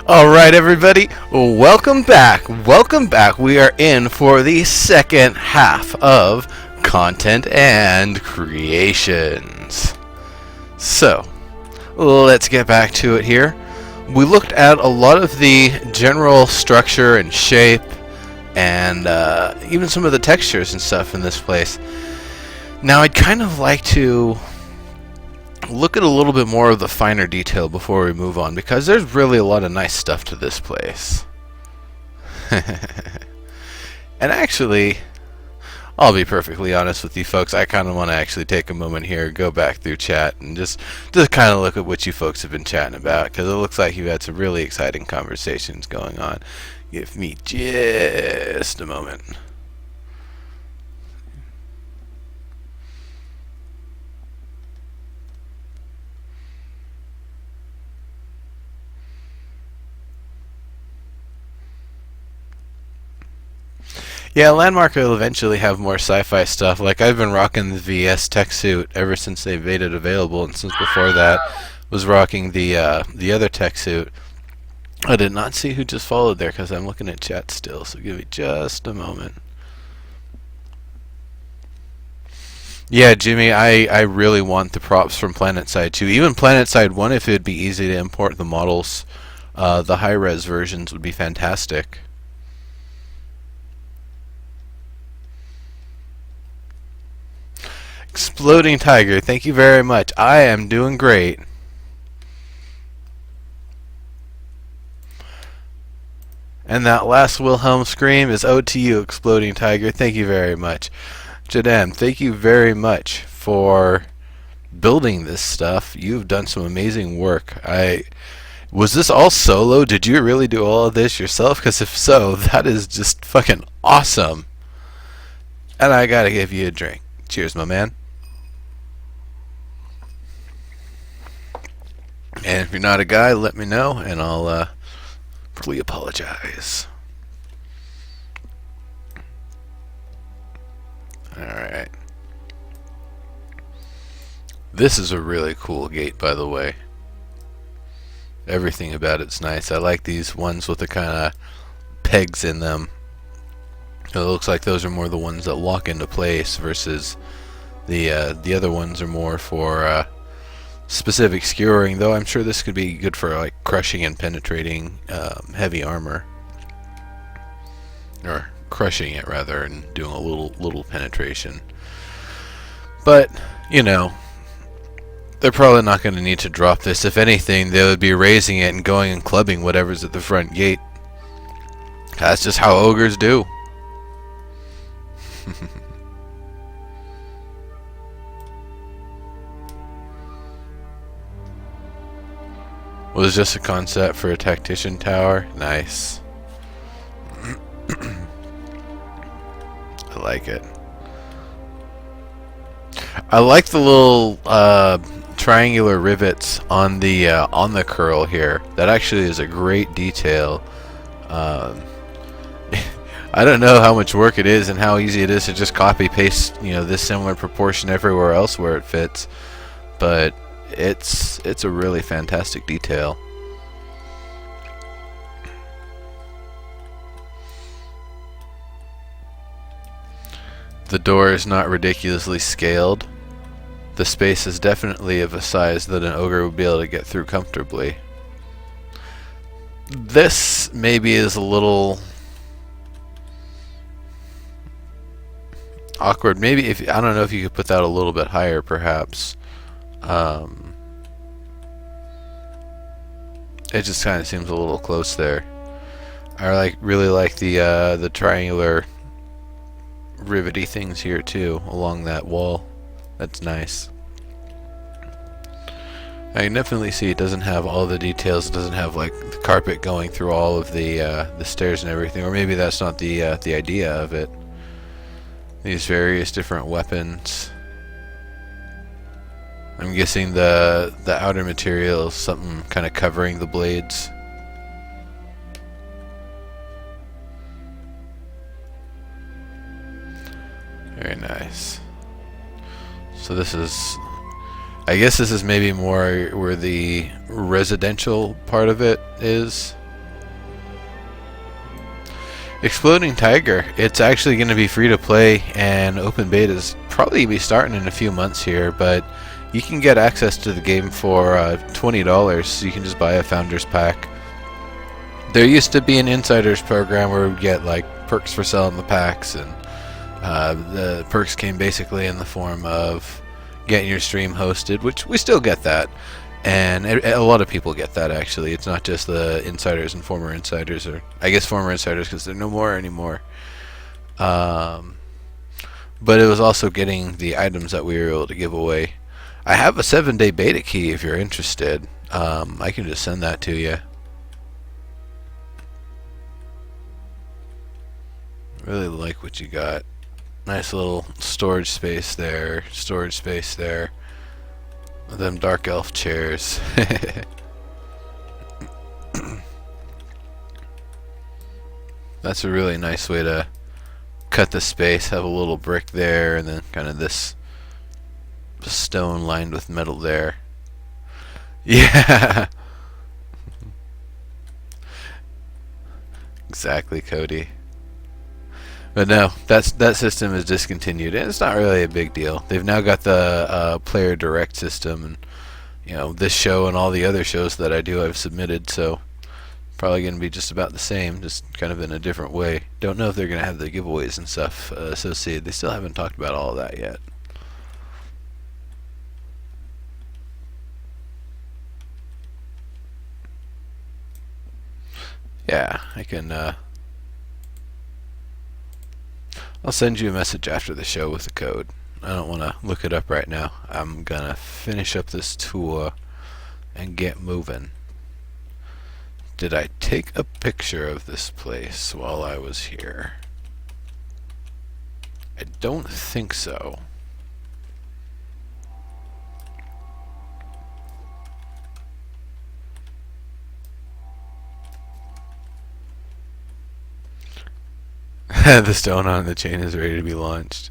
All right, everybody, welcome back. Welcome back. We are in for the second half of content and creations. So, let's get back to it here. We looked at a lot of the general structure and shape and even some of the textures and stuff in this place. Now, I'd kind of like to look at a little bit more of the finer detail before we move on, because there's really a lot of nice stuff to this place. And actually, I'll be perfectly honest with you folks, I kind of want to actually take a moment here, go back through chat, and just kind of look at what you folks have been chatting about, because it looks like you've had some really exciting conversations going on. Give me just a moment. Yeah, Landmark will eventually have more sci-fi stuff. Like, I've been rocking the VS tech suit ever since they made it available, and since before that, was rocking the other tech suit. I did not see who just followed there because I'm looking at chat still, so give me just a moment. Yeah, Jimmy, I really want the props from PlanetSide 2. Even PlanetSide 1, if it'd be easy to import the models, the high-res versions would be fantastic. Exploding Tiger, thank you very much. I am doing great. And that last Wilhelm scream is owed to you, Exploding Tiger. Thank you very much. Jadam, thank you very much for building this stuff. You've done some amazing work. Was this all solo? Did you really do all of this yourself? Because if so, that is just fucking awesome. And I gotta give you a drink. Cheers, my man. And if you're not a guy, let me know, and I'll probably apologize. Alright. This is a really cool gate, by the way. Everything about it's nice. I like these ones with the kind of pegs in them. It looks like those are more the ones that lock into place versus the other ones are more for specific skewering, though I'm sure this could be good for like crushing and penetrating heavy armor, or crushing it rather, and doing a little penetration. But you know, they're probably not going to need to drop this. If anything, they would be raising it and going and clubbing whatever's at the front gate. That's just how ogres do. Was just a concept for a tactician tower. Nice. I like it. I like the little triangular rivets on the curl here. That actually is a great detail. I don't know how much work it is and how easy it is to just copy paste, this similar proportion everywhere else where it fits, but it's a really fantastic detail. The door is not ridiculously scaled. The space is definitely of a size that an ogre would be able to get through comfortably. This maybe is a little awkward. Maybe I don't know if you could put that a little bit higher, perhaps. It just kind of seems a little close there. I really like the triangular rivety things here too along that wall. That's nice. I can definitely see it doesn't have all the details. It doesn't have like the carpet going through all of the stairs and everything, or maybe that's not the idea of it. These various different weapons. I'm guessing the outer material is something kind of covering the blades. Very nice. So this is, I guess this is maybe more where the residential part of it is. Exploding Tiger. It's actually going to be free to play, and open beta is probably be starting in a few months here, but you can get access to the game for $20. So you can just buy a founder's pack. There used to be an insiders program where we get like perks for selling the packs, and the perks came basically in the form of getting your stream hosted, which we still get that. And a lot of people get that, actually. It's not just the insiders and former insiders, or I guess former insiders because they're no more anymore. But it was also getting the items that we were able to give away. I have a 7-day beta key if you're interested. I can just send that to you. Really like what you got. Nice little storage space there. Storage space there. Them dark elf chairs. That's a really nice way to cut the space. Have a little brick there, and then kind of this stone lined with metal there. Yeah. Exactly, Cody. But no, that system is discontinued, and it's not really a big deal. They've now got the player direct system, and you know, this show and all the other shows that I do I've submitted, so probably going to be just about the same, just kind of in a different way. Don't know if they're going to have the giveaways and stuff associated. They still haven't talked about all of that yet. Yeah, I can I'll send you a message after the show with the code. I don't want to look it up right now. I'm gonna finish up this tour and get moving. Did I take a picture of this place while I was here? I don't think so. The stone on the chain is ready to be launched.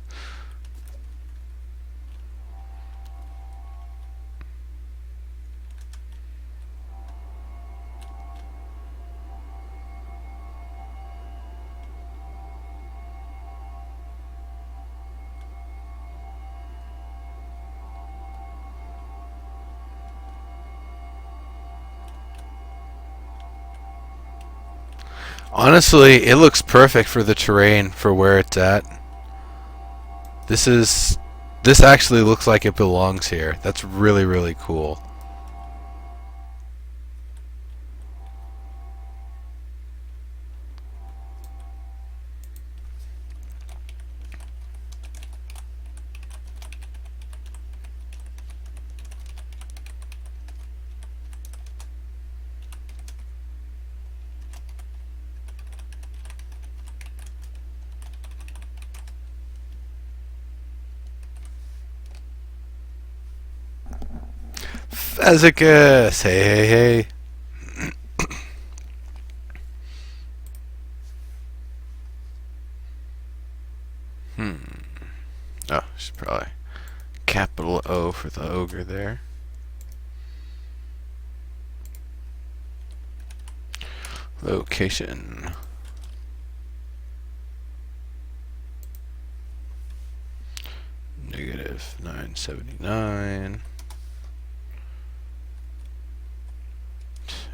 Honestly, it looks perfect for the terrain for where it's at. This actually looks like it belongs here. That's really, really cool. Phasicus! Hey, hey, hey. Oh, should probably capital O for the ogre there. Location. Negative 979.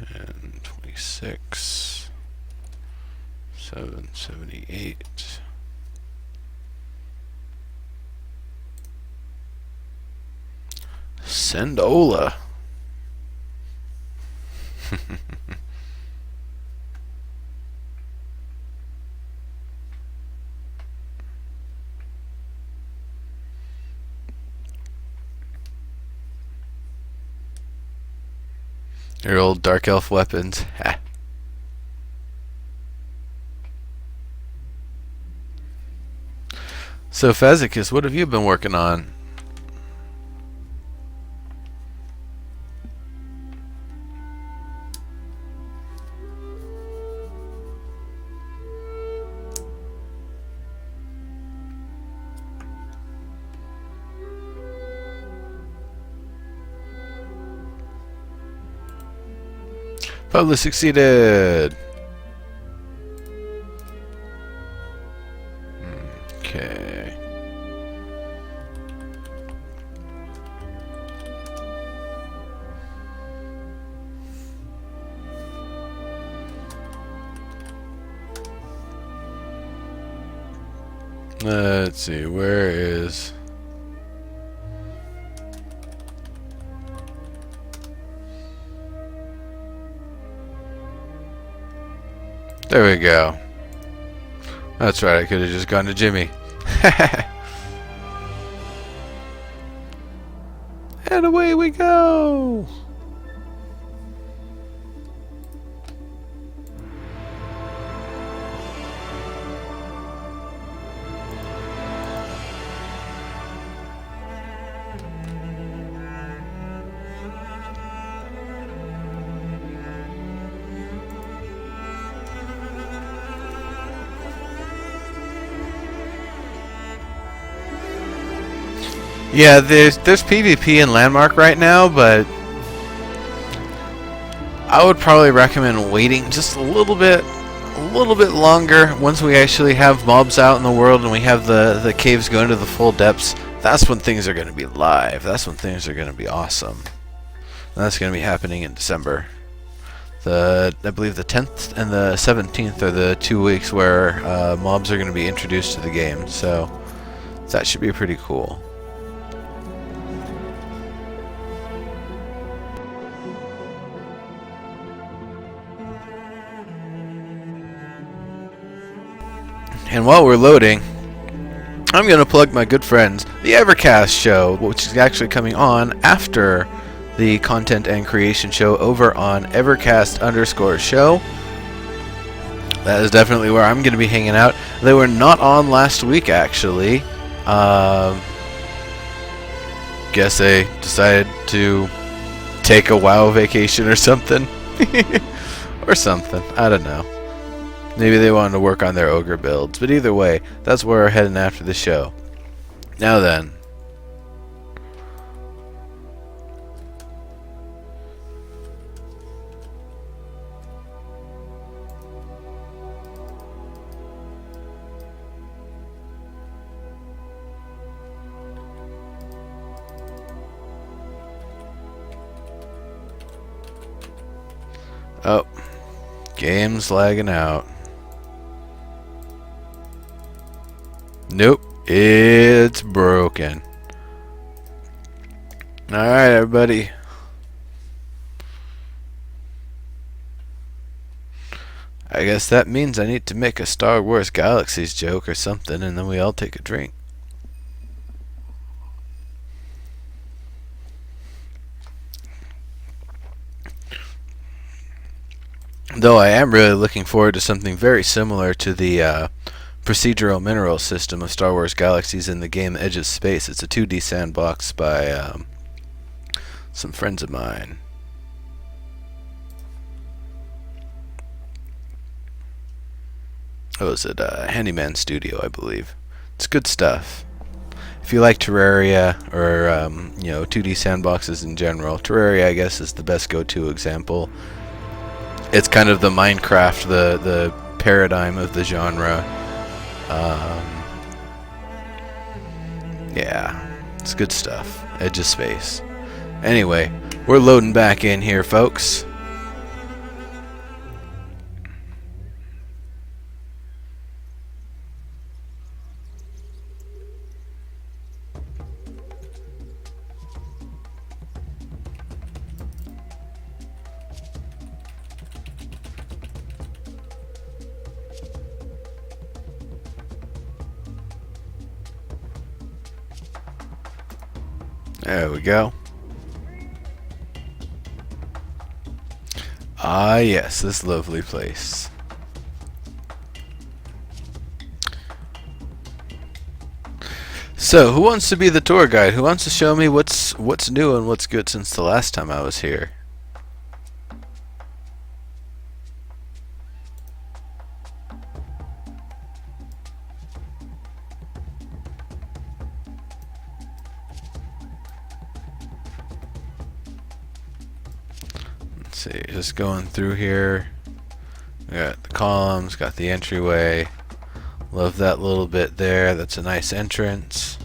1026. 778. Sendola. Your old dark elf weapons. Ha. So Phasicus, what have you been working on? Publish succeeded. Let's see, where is... There we go. That's right, I could have just gone to Jimmy. And away we go! Yeah, there's PvP in Landmark right now, but I would probably recommend waiting just a little bit longer. Once we actually have mobs out in the world and we have the caves going to the full depths, that's when things are going to be live. That's when things are going to be awesome. And that's going to be happening in December. I believe the 10th and the 17th are the 2 weeks where mobs are going to be introduced to the game. So that should be pretty cool. And while we're loading, I'm going to plug my good friends, the Evercast show, which is actually coming on after the content and creation show over on Evercast_show. That is definitely where I'm going to be hanging out. They were not on last week, actually. Guess they decided to take a WoW vacation or something. Or something. I don't know. Maybe they wanted to work on their ogre builds. But either way, that's where we're heading after the show. Now then. Oh. Game's lagging out. Nope, it's broken. Alright, everybody. I guess that means I need to make a Star Wars Galaxies joke or something, and then we all take a drink. Though I am really looking forward to something very similar to the procedural mineral system of Star Wars Galaxies in the game Edge of Space. It's a 2D sandbox by some friends of mine. Oh, is it Handyman Studio, I believe. It's good stuff. If you like Terraria or 2D sandboxes in general, Terraria I guess is the best go-to example. It's kind of the Minecraft, the paradigm of the genre. Yeah, it's good stuff. Edge of Space. Anyway, we're loading back in here, folks. There we go. Ah, yes, this lovely place. So, who wants to be the tour guide? Who wants to show me what's new and what's good since the last time I was here? Let's see, just going through here. We got the columns, got the entryway. Love that little bit there. That's a nice entrance.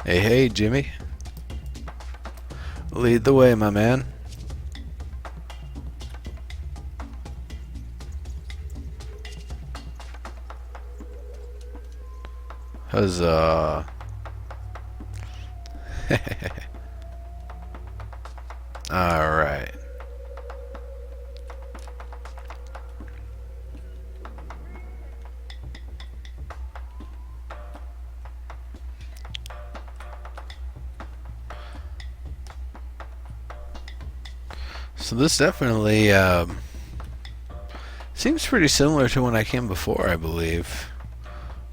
Hey, hey, Jimmy. Lead the way, my man. Huzzah. Alright. So this definitely seems pretty similar to when I came before, I believe.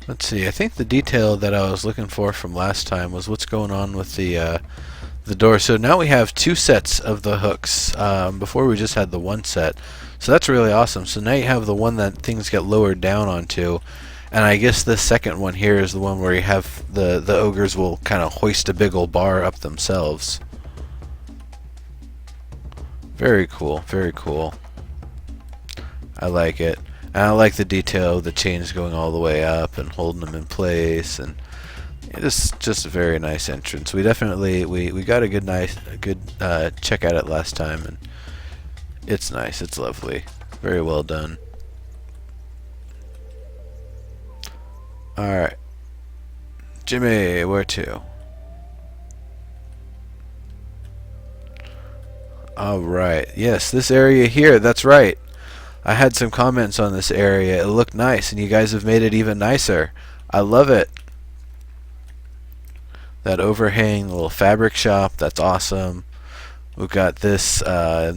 Let's see, I think the detail that I was looking for from last time was what's going on with the door. So now we have two sets of the hooks. Before we just had the one set. So that's really awesome. So now you have the one that things get lowered down onto. And I guess the second one here is the one where you have the ogres will kind of hoist a big old bar up themselves. Very cool, very cool. I like it. And I like the detail of the chains going all the way up and holding them in place, and it's just a very nice entrance. We definitely we got a good check at it last time, and it's nice. It's lovely. Very well done. All right, Jimmy, where to? All right. Yes, this area here. That's right. I had some comments on this area. It looked nice, and you guys have made it even nicer. I love it. That overhang, little fabric shop, that's awesome. We've got this, I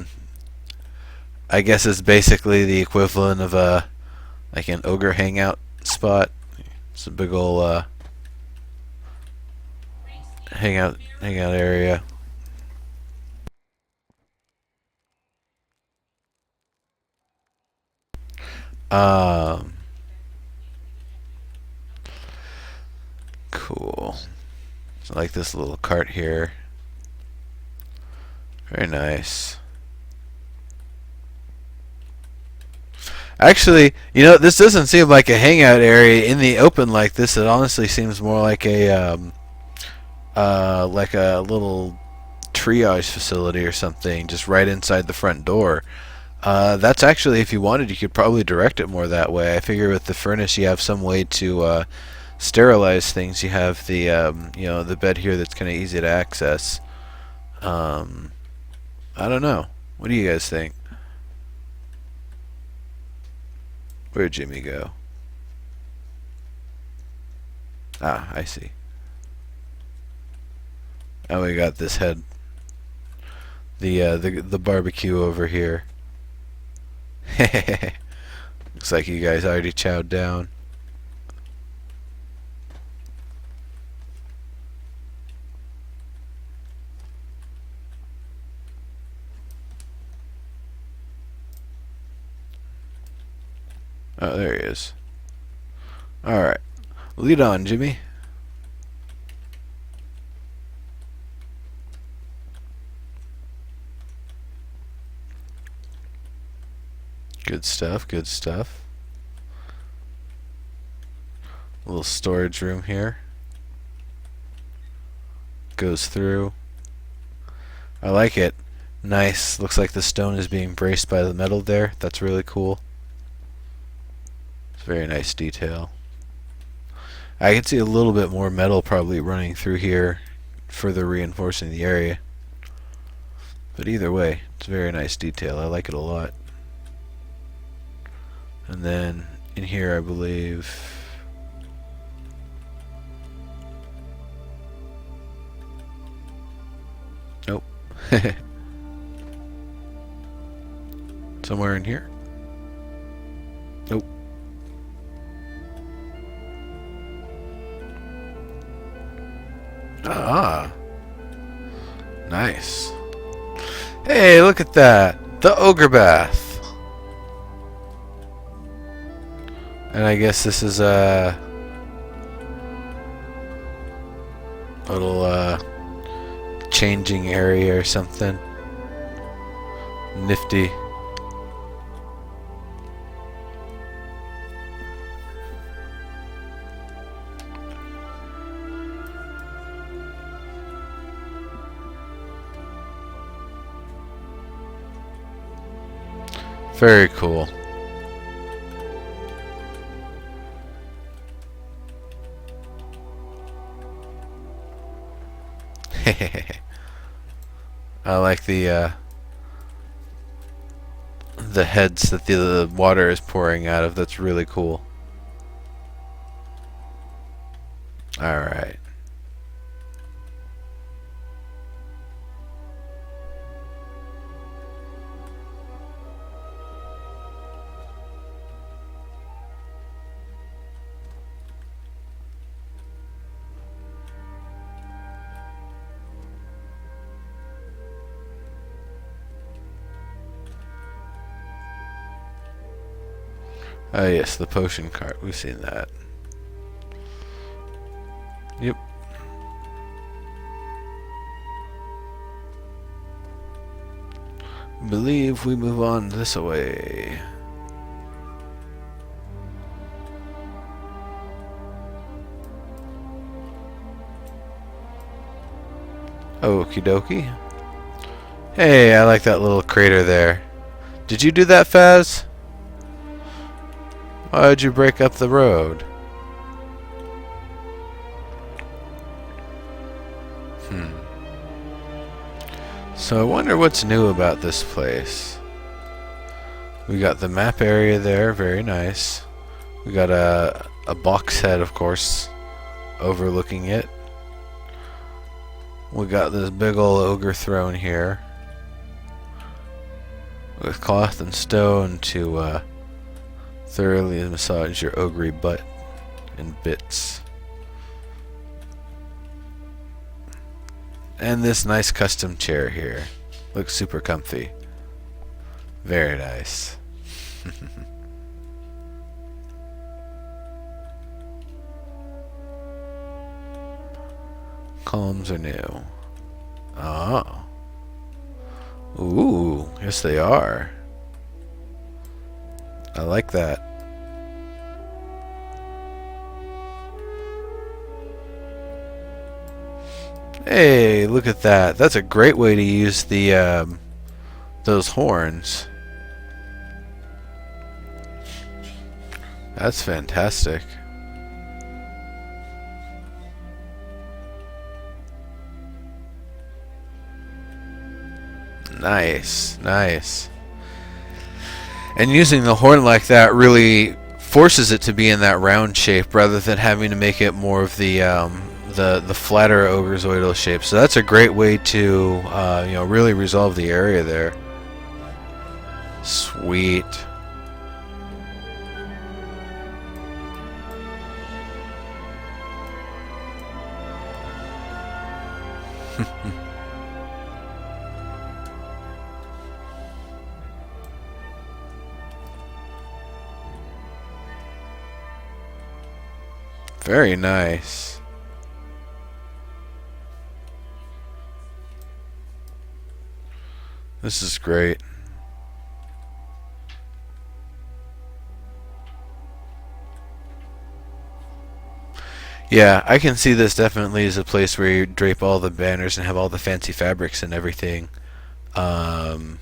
guess it's basically the equivalent of like an ogre hangout spot. It's a big old hangout area. Cool. So I like this little cart here. Very nice. Actually, you know, this doesn't seem like a hangout area in the open like this. It honestly seems more like a little triage facility or something, just right inside the front door. That's actually, if you wanted, you could probably direct it more that way. I figure with the furnace, you have some way to sterilize things. You have the you know, the bed here that's kind of easy to access. I don't know. What do you guys think? Where'd Jimmy go? Ah, I see. And we got this head, the barbecue over here. Looks like you guys already chowed down. Oh, there he is. Alright. Lead on, Jimmy. Good stuff, good stuff. A little storage room here. Goes through. I like it. Nice. Looks like the stone is being braced by the metal there. That's really cool. It's very nice detail. I can see a little bit more metal probably running through here, further reinforcing the area. But either way, it's very nice detail. I like it a lot. And then in here, I believe... Nope. Somewhere in here? Nope. Ah. Nice. Hey, look at that. The ogre bath. And I guess this is a little changing area or something. Nifty. Very cool. I like the heads that the water is pouring out of. That's really cool. Alright. Oh yes, the potion cart. We've seen that. Yep. Believe we move on this way. Okie dokie. Hey, I like that little crater there. Did you do that, Faz? Why'd you break up the road? So I wonder what's new about this place. We got the map area there, very nice. We got a box head, of course, overlooking it. We got this big ol' ogre throne here, with cloth and stone to thoroughly massage your ogre butt in bits. And this nice custom chair here. Looks super comfy. Very nice. Columns are new. Oh. Ooh, yes they are. I like that. Hey, look at that. That's a great way to use the those horns. That's fantastic. Nice, nice. And using the horn like that really forces it to be in that round shape rather than having to make it more of the flatter ogrezoidal shape. So that's a great way to really resolve the area there. Sweet. Very nice. This is great. Yeah, I can see this definitely as a place where you drape all the banners and have all the fancy fabrics and everything. The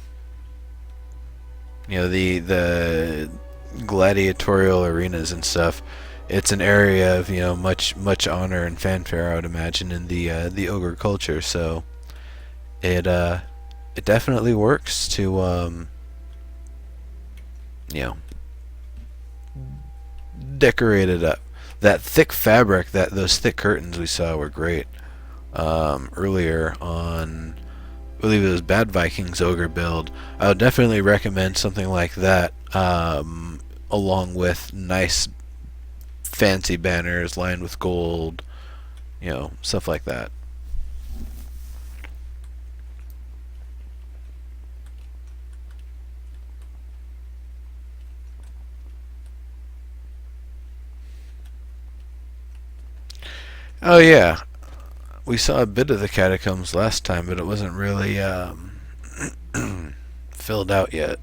gladiatorial arenas and stuff. It's an area of much honor and fanfare, I would imagine, in the ogre culture. So it definitely works to decorate it up. That thick fabric, those thick curtains we saw were great earlier on. I believe it was Bad Vikings ogre build. I would definitely recommend something like that, along with nice fancy banners lined with gold, stuff like that. Oh yeah, we saw a bit of the catacombs last time, but it wasn't really filled out yet.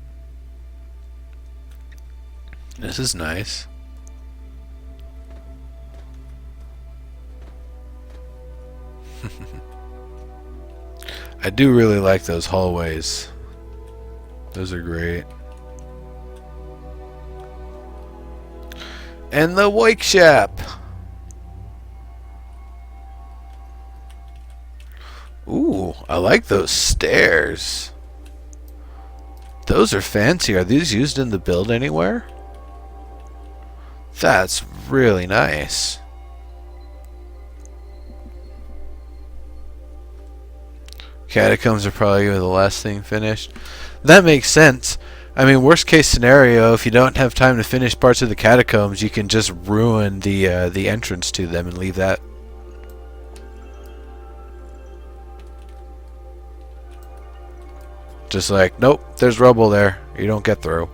This is nice. I do really like those hallways. Those are great. And the wake shop. Ooh, I like those stairs. Those are fancy. Are these used in the build anywhere? That's really nice. Catacombs are probably the last thing finished. That makes sense. I mean, worst case scenario, if you don't have time to finish parts of the catacombs, you can just ruin the entrance to them and leave that. Just like, nope, there's rubble there. You don't get through.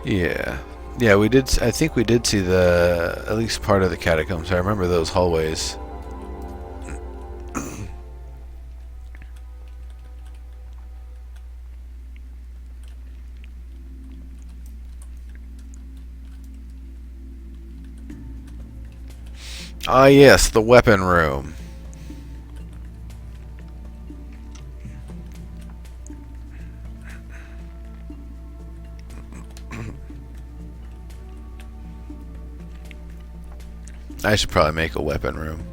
Yeah. Yeah, we did. I think we did see at least part of the catacombs. I remember those hallways. Ah, yes, the weapon room. I should probably make a weapon room.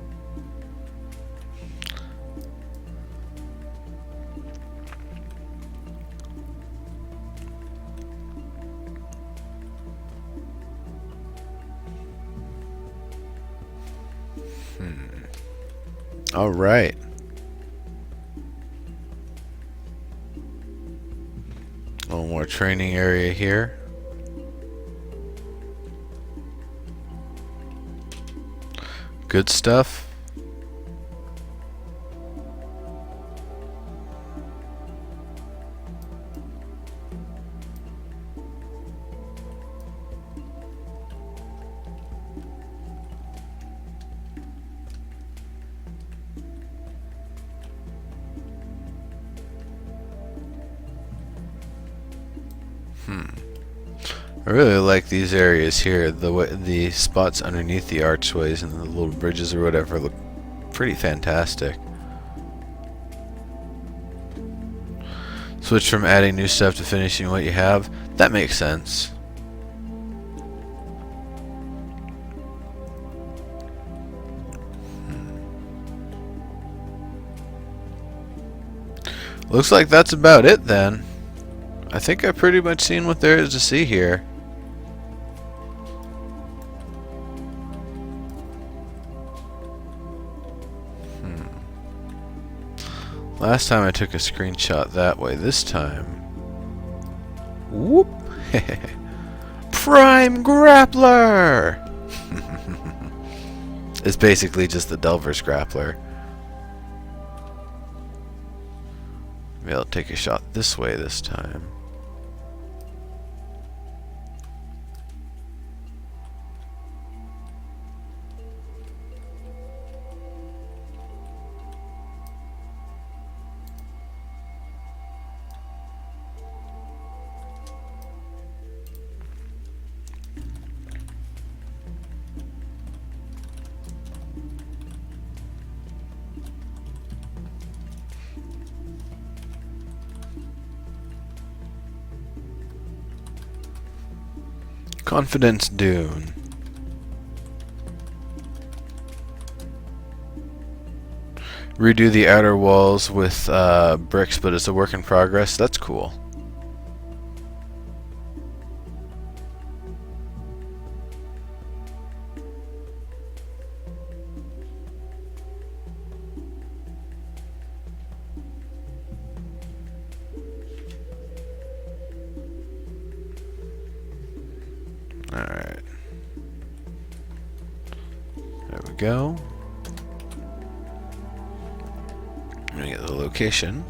All right. One more training area here. Good stuff. I really like these areas here. The spots underneath the archways and the little bridges or whatever look pretty fantastic. Switch from adding new stuff to finishing what you have. That makes sense. Looks like that's about it then. I think I've pretty much seen what there is to see here. Last time I took a screenshot that way. This time... Whoop! Prime Grappler! It's basically just the Delver's Grappler. Maybe I'll take a shot this way this time. Confidence Dune. Redo the outer walls with bricks, but it's a work in progress. That's cool. Alright. There we go. I'm gonna get the location.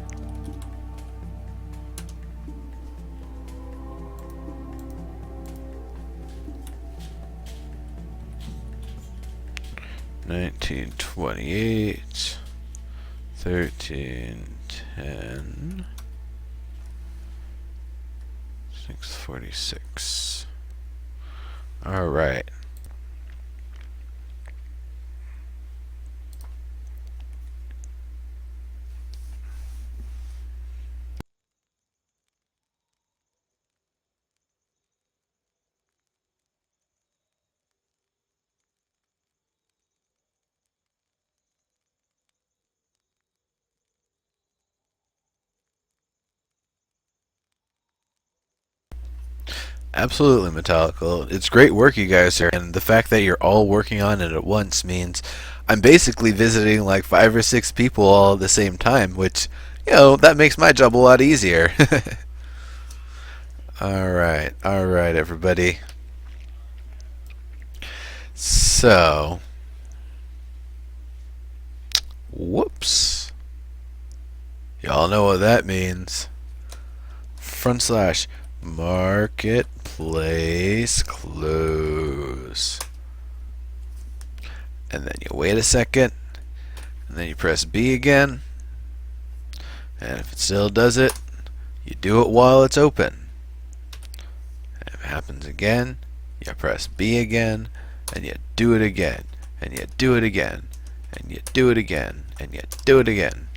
$19.28, $13.10, $6.46. All right. Absolutely, Metallica. It's great work you guys are, and the fact that you're all working on it at once means I'm basically visiting like 5 or 6 people all at the same time, which, that makes my job a lot easier. All right, everybody. So, whoops. Y'all know what that means. / marketplace close. And then you wait a second, and then you press B again. And if it still does it, you do it while it's open. And if it happens again, you press B again, and you do it again, and you do it again, and you do it again, and you do it again.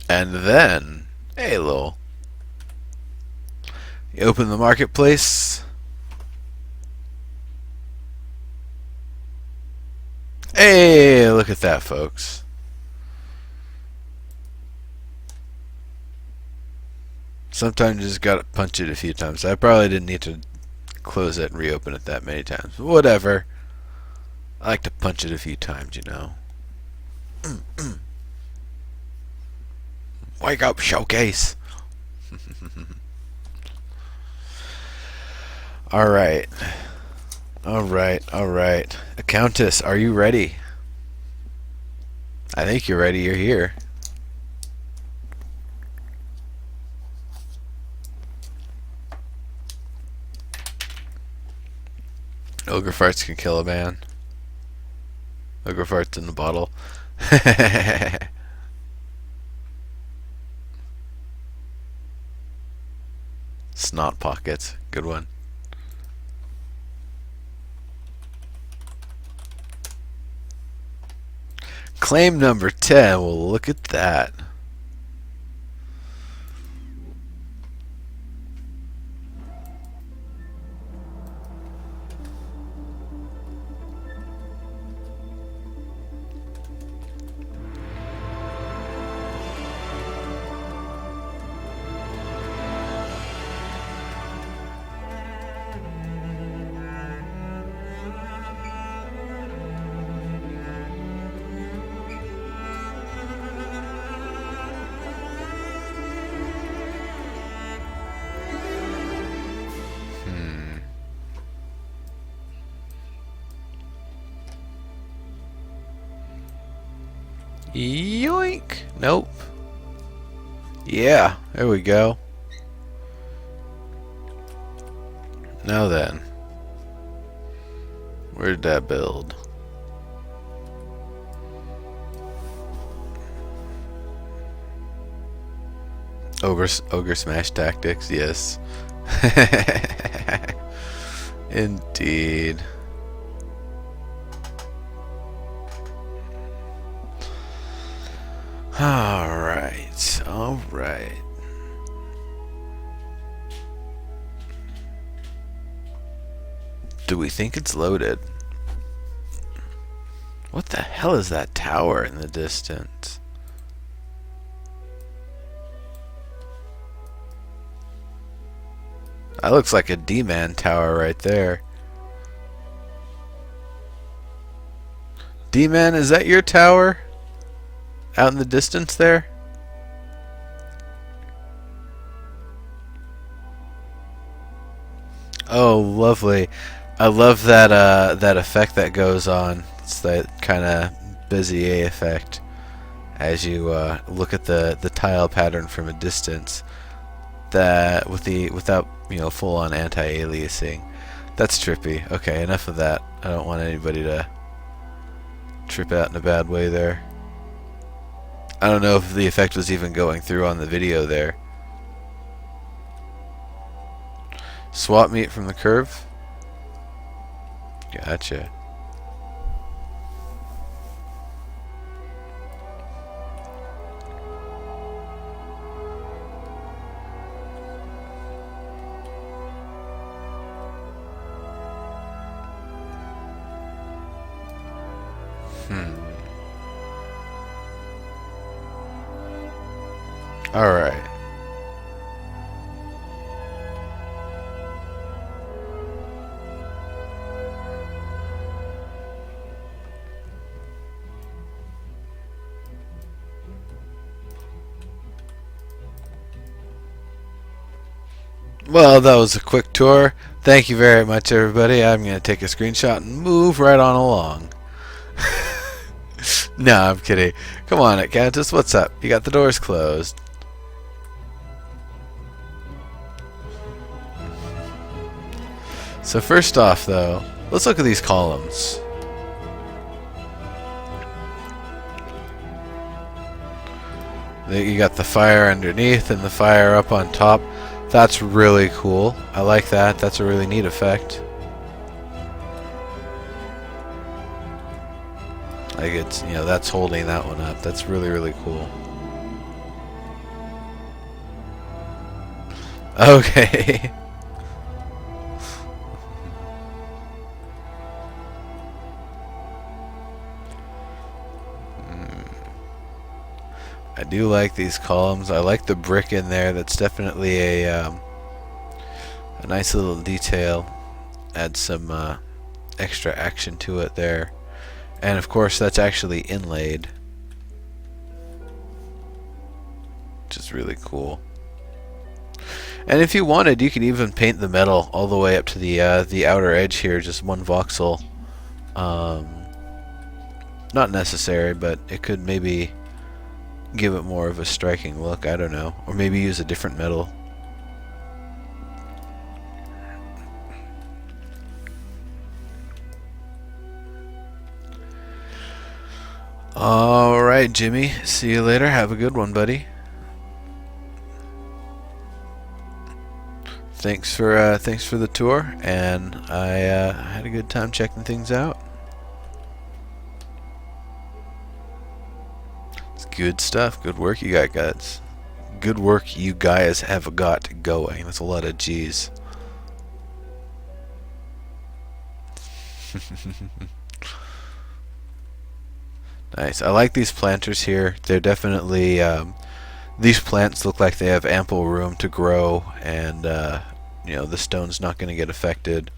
And then, hey, lol. You open the marketplace. Hey, look at that, folks. Sometimes you just gotta punch it a few times. I probably didn't need to close it and reopen it that many times. But whatever. I like to punch it a few times, you know. Wake up, showcase. Alright. Alright. Countess, are you ready? I think you're ready. You're here. Ogre farts can kill a man. Ogre farts in the bottle. Snot pockets. Good one. Claim number 10. Well, look at that. Yoink! Nope. Yeah, there we go. Now then. Where did that build? Ogre smash tactics, yes. Indeed. Alright. Do we think it's loaded? What the hell is that tower in the distance? That looks like a D-Man tower right there. D-Man, is that your tower? Out in the distance there? Oh, lovely. I love that that effect that goes on. It's that kind of Bezier effect as you look at the tile pattern from a distance. That without full on anti-aliasing. That's trippy. Okay, enough of that. I don't want anybody to trip out in a bad way there. I don't know if the effect was even going through on the video there. Swap meet from the curve. Gotcha. Alright. Well, that was a quick tour. Thank you very much, everybody. I'm going to take a screenshot and move right on along. No, I'm kidding. Come on, Countess. What's up? You got the doors closed. So first off, though, let's look at these columns. You got the fire underneath and the fire up on top. That's really cool. I like that. That's a really neat effect. Like it's, you know, that's holding that one up. That's really, really cool. Okay. I do like these columns. I like the brick in there. That's definitely a nice little detail. Adds some extra action to it there. And of course that's actually inlaid, which is really cool. And if you wanted, you could even paint the metal all the way up to the outer edge here, just one voxel. Not necessary, but it could maybe give it more of a striking look. I don't know, or maybe use a different metal. Alright, Jimmy. See you later. Have a good one, buddy. Thanks for the tour, and I had a good time checking things out. It's good stuff. Good work you guys. Good work you guys have got going. That's a lot of G's. Nice. I like these planters here. They're definitely these plants look like they have ample room to grow, and you know, the stone's not going to get affected.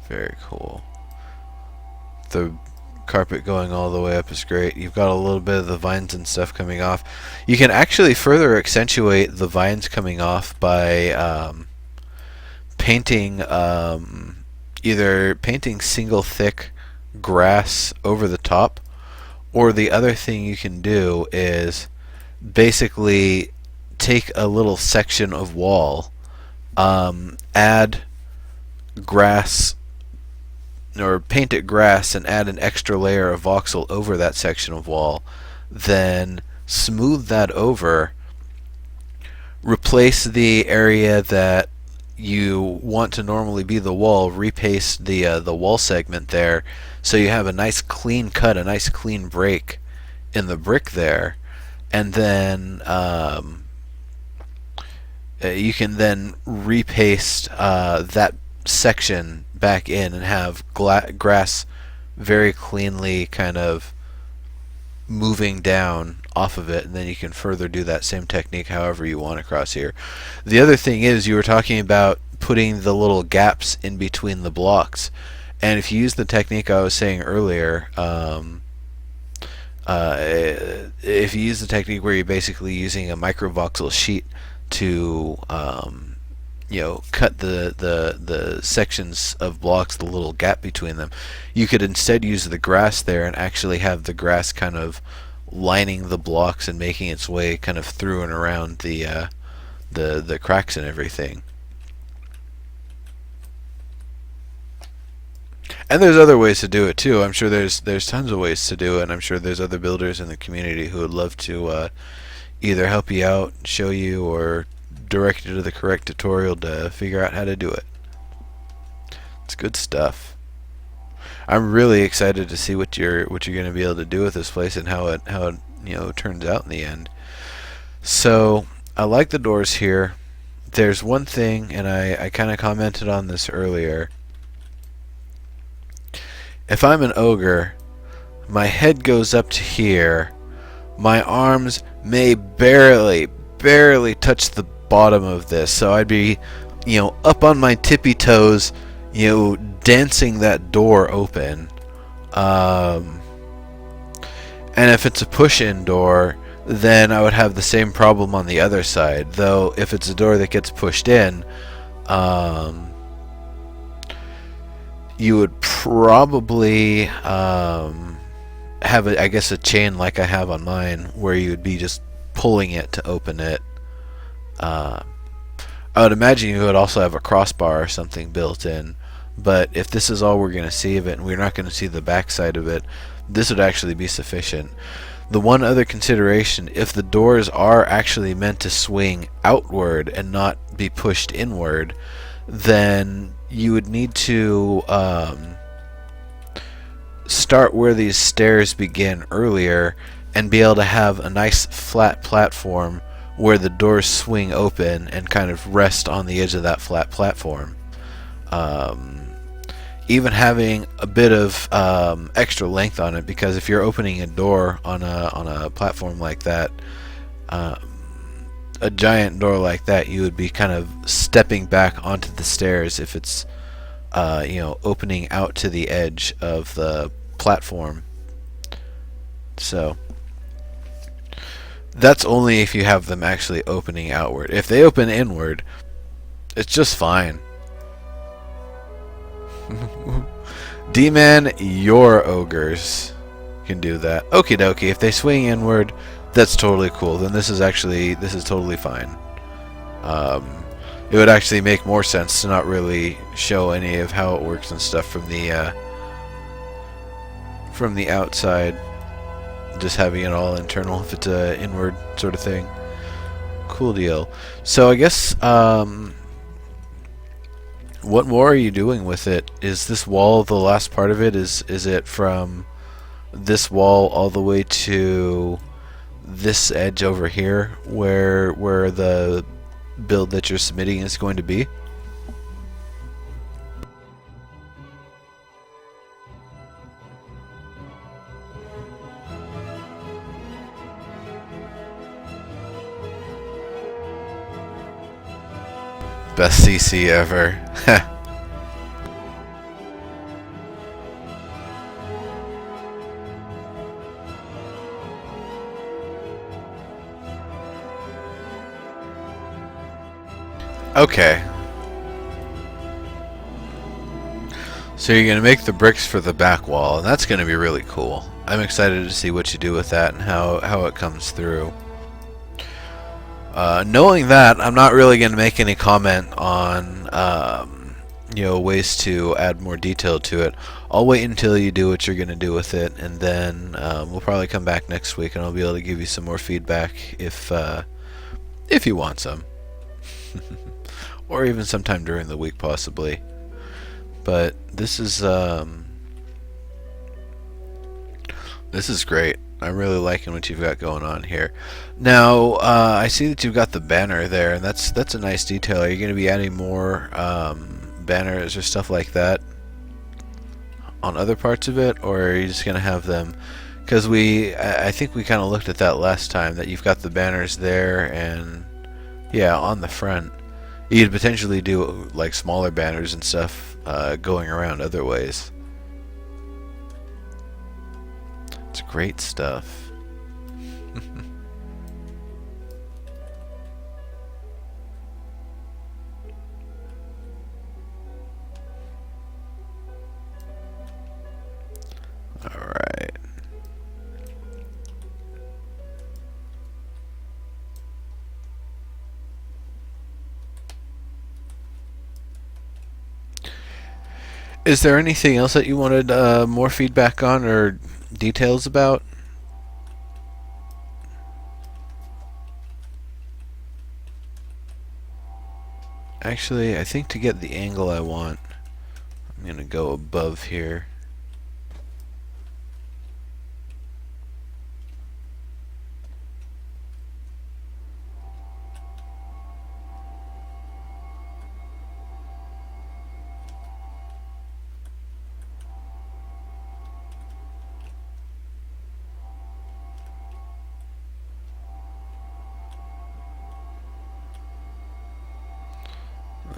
Very cool. The carpet going all the way up is great. You've got a little bit of the vines and stuff coming off. You can actually further accentuate the vines coming off by painting either painting single thick grass over the top, or the other thing you can do is basically take a little section of wall, add grass, or paint it grass and add an extra layer of voxel over that section of wall, then smooth that over, replace the area that you want to normally be the wall, repaste the wall segment there, so you have a nice clean cut, a nice clean break in the brick there, and then you can then repaste that section back in and have grass very cleanly kind of moving down off of it, and then you can further do that same technique however you want across here. The other thing is, you were talking about putting the little gaps in between the blocks, and if you use the technique I was saying earlier, if you use the technique where you're basically using a microvoxel sheet to you know, cut the sections of blocks, the little gap between them, you could instead use the grass there and actually have the grass kind of lining the blocks and making its way kind of through and around the cracks and everything. And there's other ways to do it too. I'm sure there's tons of ways to do it, and I'm sure there's other builders in the community who would love to either help you out, show you, or direct you to the correct tutorial to figure out how to do it. It's good stuff. I'm really excited to see what you're going to be able to do with this place and how it you know, turns out in the end. So I like the doors here. There's one thing, and I kind of commented on this earlier. If I'm an ogre, my head goes up to here. My arms may barely touch the bottom of this, so I'd be, you know, up on my tippy toes, dancing that door open. Um, and if it's a push-in door, then I would have the same problem on the other side. Though if it's a door that gets pushed in, you would probably have I guess a chain like I have on mine, where you would be just pulling it to open it. I would imagine you would also have a crossbar or something built in. But if this is all we're going to see of it, and we're not going to see the backside of it, this would actually be sufficient. The one other consideration, if the doors are actually meant to swing outward and not be pushed inward, then you would need to start where these stairs begin earlier and be able to have a nice flat platform where the doors swing open and kind of rest on the edge of that flat platform. Even having a bit of extra length on it, because if you're opening a door on a platform like that, a giant door like that, you would be kind of stepping back onto the stairs if it's opening out to the edge of the platform. So that's only if you have them actually opening outward. If they open inward, it's just fine. D-Man, your ogres can do that. Okie dokie. If they swing inward, that's totally cool. Then this is totally fine. It would actually make more sense to not really show any of how it works and stuff from the outside. Just having it all internal if it's a inward sort of thing. Cool deal. So I guess what more are you doing with it? Is this wall the last part of it? Is it from this wall all the way to this edge over here where the build that you're submitting is going to be? Best CC ever. Okay. So you're going to make the bricks for the back wall, and that's going to be really cool. I'm excited to see what you do with that and how it comes through. Knowing that, I'm not really going to make any comment on ways to add more detail to it. I'll wait until you do what you're going to do with it, and then we'll probably come back next week and I'll be able to give you some more feedback if you want some. Or even sometime during the week, possibly. But this is great. I'm really liking what you've got going on here. Now, I see that you've got the banner there, and that's a nice detail. Are you going to be adding more banners or stuff like that on other parts of it, or are you just going to have them? Because I think we kind of looked at that last time, that you've got the banners there, and yeah, on the front. You could potentially do like smaller banners and stuff going around other ways. It's great stuff. All right. Is there anything else that you wanted more feedback on or details about? Actually, I think to get the angle I want, I'm going to go above here.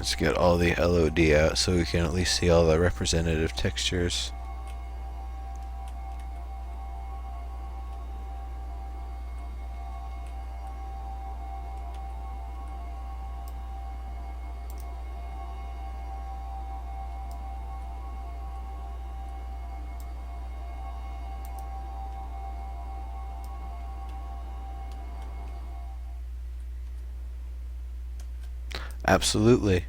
Let's get all the LOD out so we can at least see all the representative textures. Absolutely.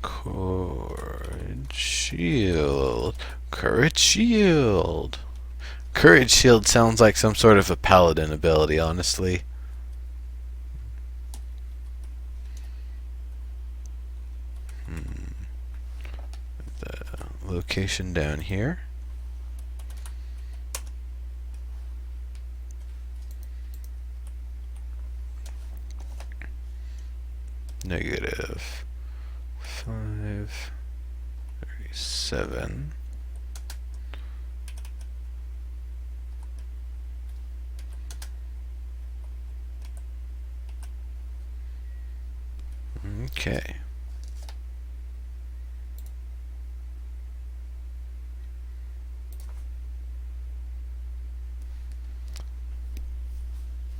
Courage shield. Courage shield. Courage shield sounds like some sort of a paladin ability, honestly. The location down here. Negative 537. Okay.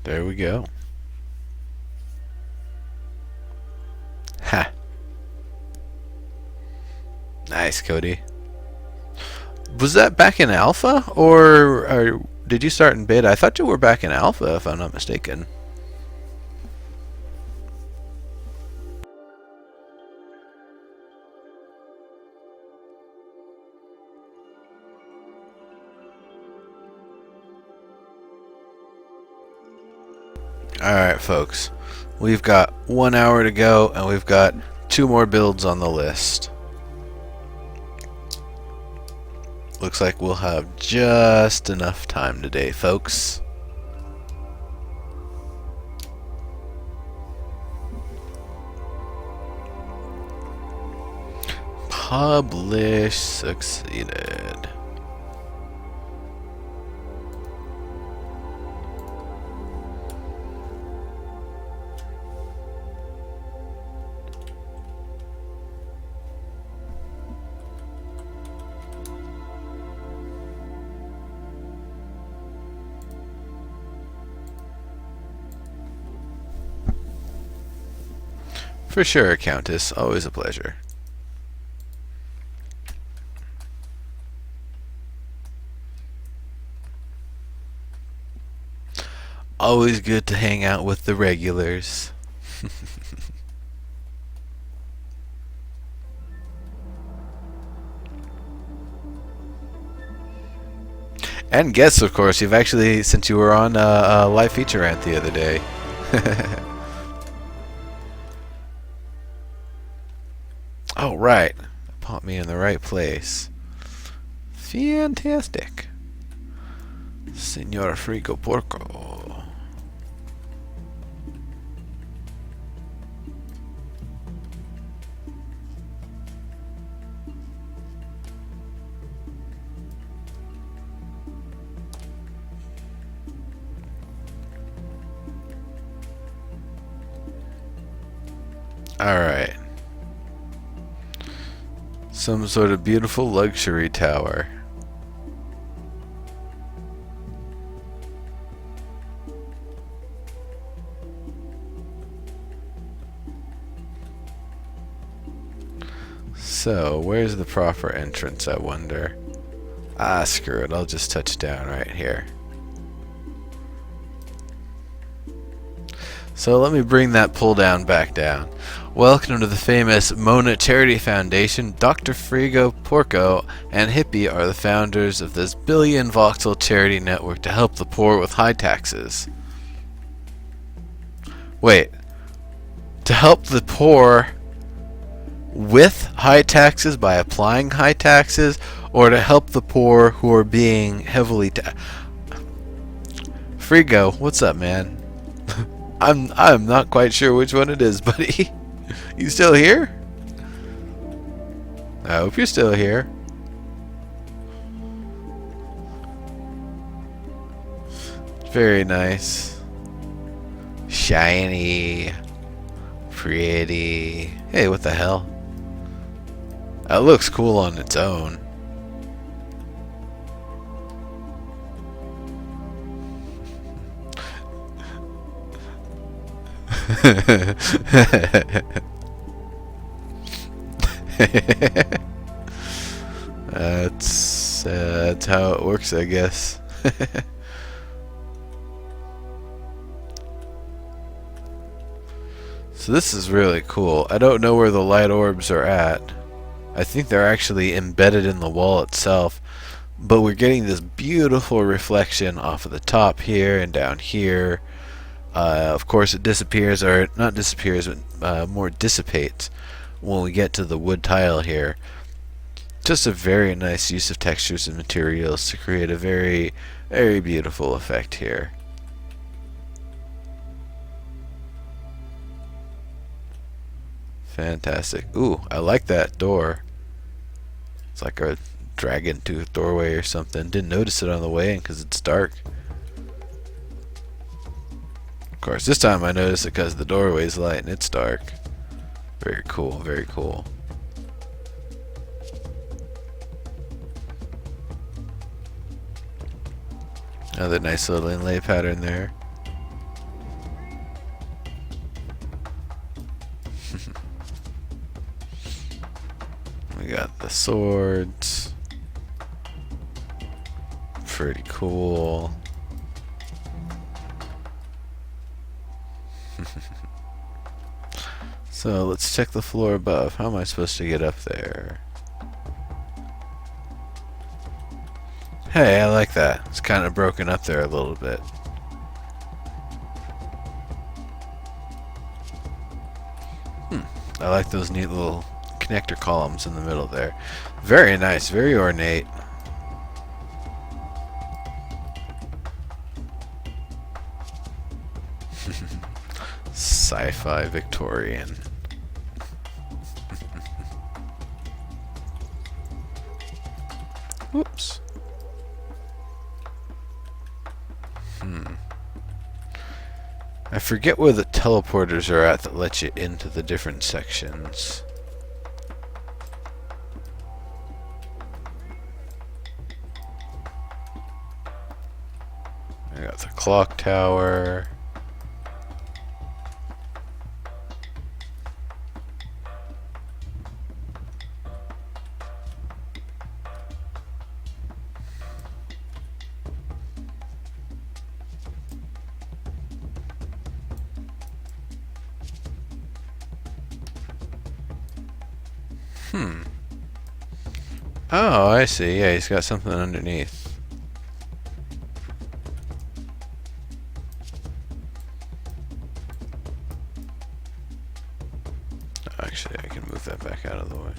There we go. Ha. Nice, Cody. Was that back in alpha, or did you start in beta? I thought you were back in alpha, if I'm not mistaken. Alright, folks. We've got 1 hour to go, and we've got 2 more builds on the list. Looks like we'll have just enough time today, folks. Publish succeeded. For sure, Countess. Always a pleasure. Always good to hang out with the regulars. And guests, of course. You've actually, since you were on a live feature rant the other day. Oh, right. Put me in the right place. Fantastic. Senor Frigo Porco. Alright. Some sort of beautiful luxury tower. So, where's the proper entrance, I wonder? Ah, screw it. I'll just touch down right here. So let me bring that pull down back down. Welcome to the famous Mona Charity Foundation. Dr. Frigo Porco and Hippie are the founders of this billion voxel charity network to help the poor with high taxes. Wait. To help the poor with high taxes by applying high taxes, or to help the poor who are being heavily Frigo, what's up, man? I'm not quite sure which one it is, buddy. You still here? I hope you're still here. Very nice. Shiny. Pretty. Hey, what the hell? That looks cool on its own. That's how it works, I guess. So this is really cool. I don't know where the light orbs are at. I think they're actually embedded in the wall itself, but we're getting this beautiful reflection off of the top here and down here. Of course it disappears, or not disappears, but more dissipates when we get to the wood tile here. Just a very nice use of textures and materials to create a very, very beautiful effect here. Fantastic. Ooh, I like that door. It's like a dragon tooth doorway or something. Didn't notice it on the way in because it's dark. Of course, this time I noticed it because the doorway's light and it's dark. Very cool, very cool. Another nice little inlay pattern there. We got the swords. Pretty cool. So let's check the floor above. How am I supposed to get up there? Hey, I like that. It's kind of broken up there a little bit. I like those neat little connector columns in the middle there. Very nice, very ornate. Sci-fi Victorian. Whoops. I forget where the teleporters are at that let you into the different sections. I got the clock tower. Oh, I see. Yeah, he's got something underneath. Actually, I can move that back out of the way.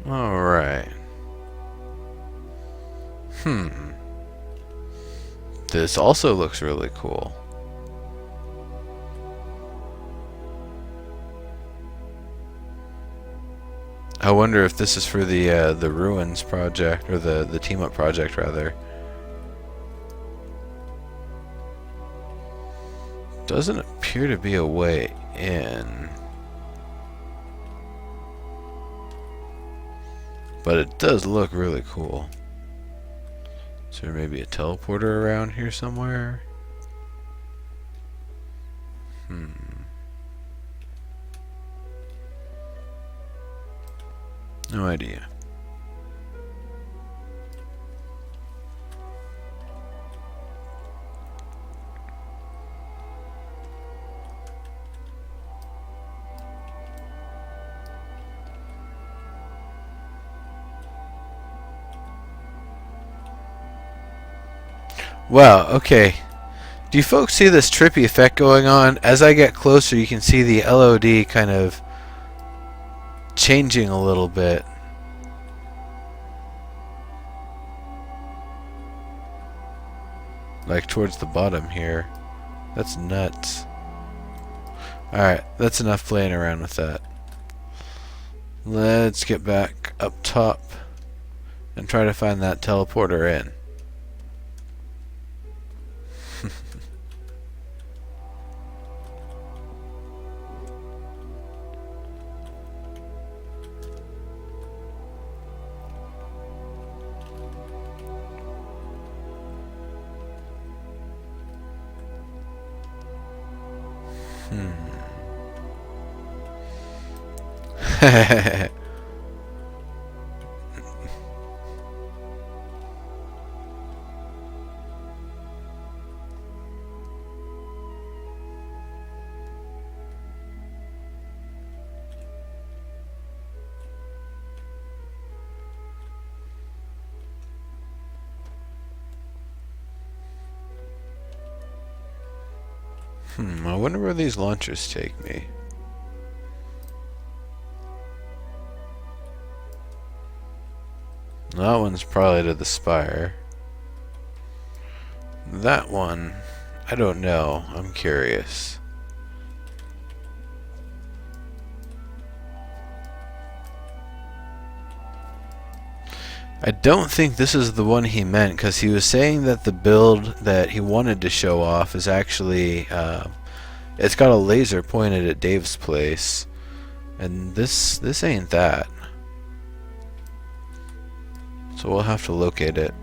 Alright. This also looks really cool. I wonder if this is for the ruins project, or the team up project rather. Doesn't appear to be a way in. But it does look really cool. Is there maybe a teleporter around here somewhere? No idea. Wow, okay. Do you folks see this trippy effect going on? As I get closer, you can see the LOD kind of changing a little bit. Like towards the bottom here. That's nuts. Alright, that's enough playing around with that. Let's get back up top and try to find that teleporter in. I wonder where these launchers take me. That one's probably to the spire. That one, I don't know. I'm curious. I don't think this is the one he meant, because he was saying that the build that he wanted to show off is actually, it's got a laser pointed at Dave's place, and this ain't that. So we'll have to locate it.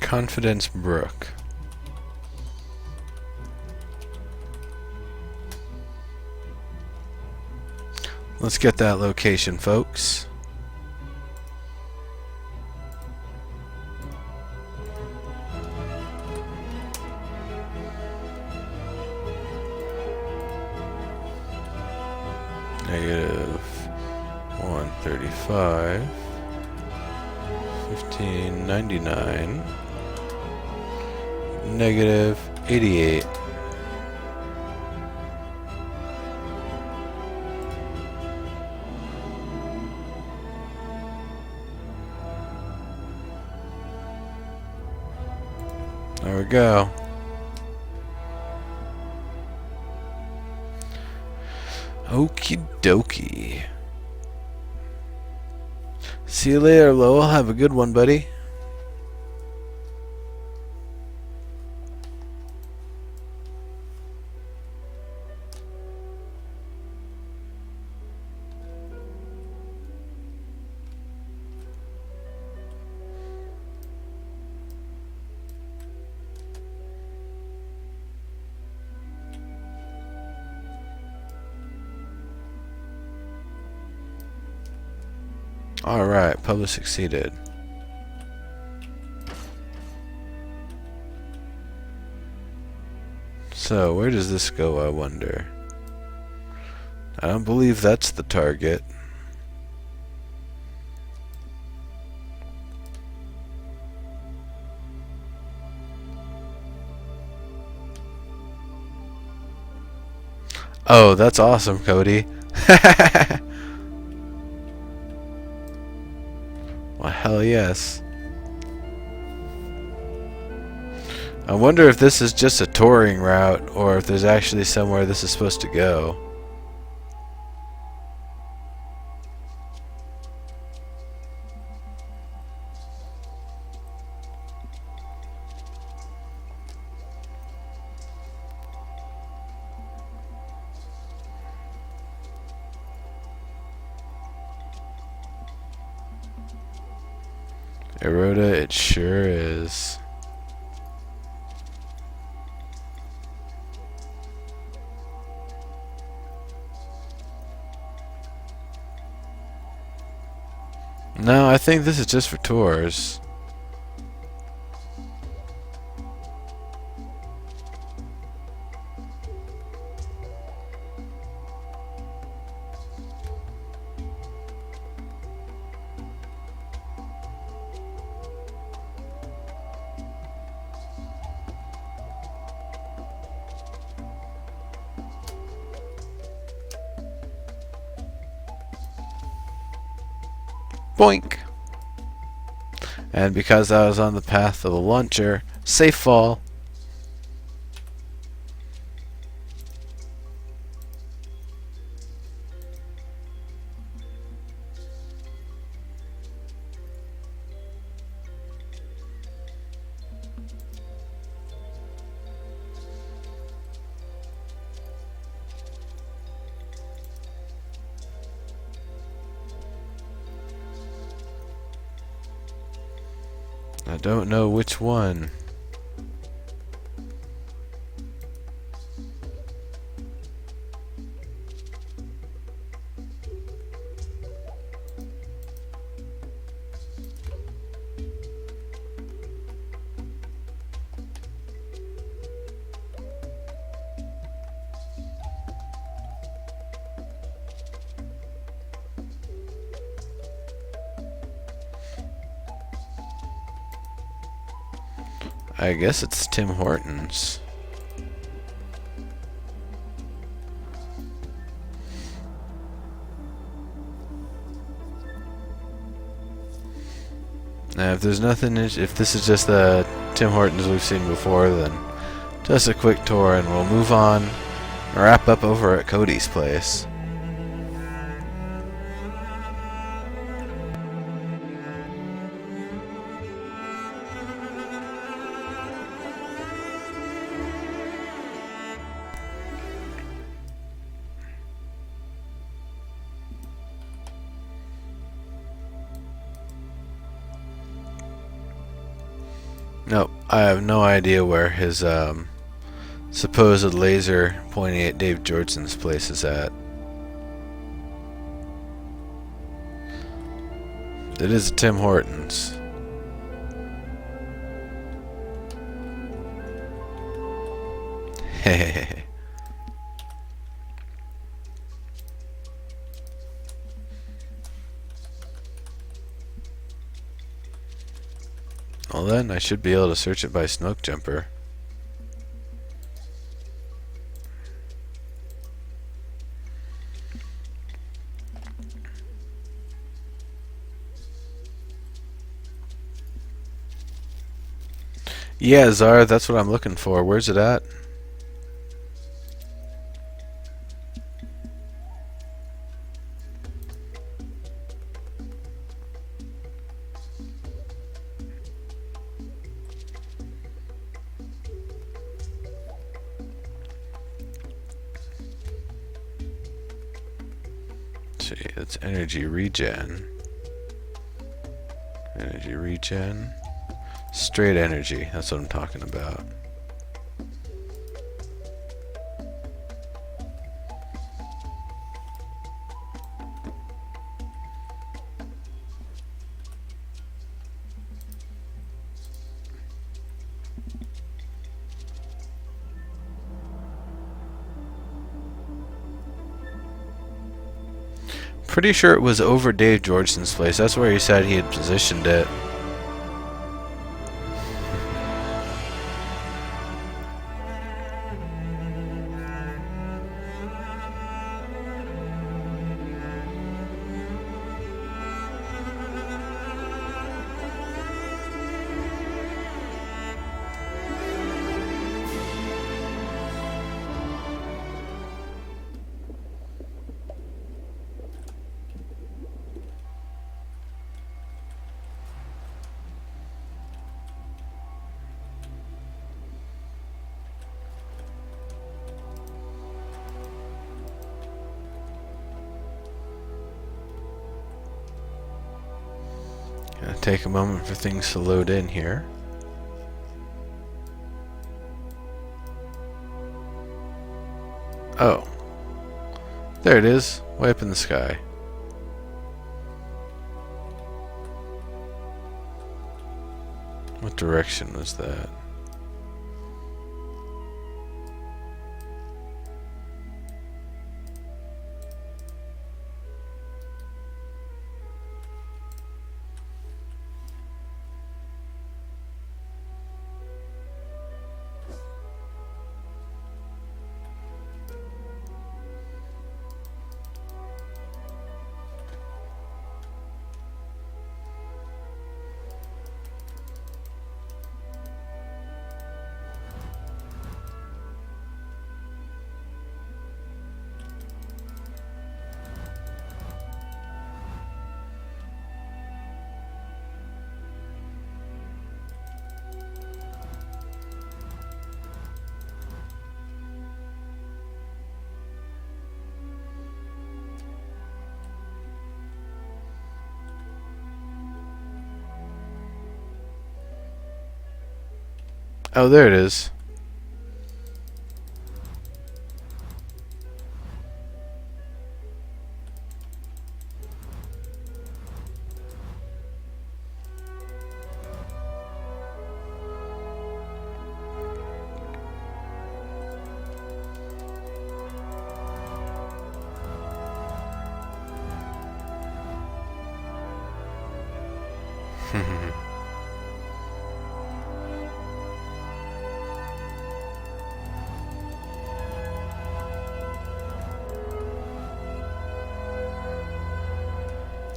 Confidence Brook. Let's get that location, folks. Negative 135. 1599. Negative 88. There we go. Okie dokie. See you later, Lowell. Have a good one, buddy. Alright, public succeeded. So, where does this go, I wonder? I don't believe that's the target. Oh, that's awesome, Cody. Well, hell yes. I wonder if this is just a touring route, or if there's actually somewhere this is supposed to go. Eroda, it sure is. No, I think this is just for tours. Boink! And because I was on the path of a launcher, safe fall. I don't know which one. I guess it's Tim Hortons. Now, if there's nothing, if this is just the Tim Hortons we've seen before, then just a quick tour and we'll move on and wrap up over at Cody's place. Nope, I have no idea where his supposed laser pointing at Dave Jordson's place is at. It is Tim Hortons. Hehehe. Well then, I should be able to search it by smoke jumper. Yeah, Zara, that's what I'm looking for. Where's it at? See, it's energy regen. Energy regen. Straight energy, that's what I'm talking about. Pretty sure it was over Dave Georgeson's place. That's where he said he had positioned it. Take a moment for things to load in here. Oh. There it is, way up in the sky. What direction was that? Oh, there it is.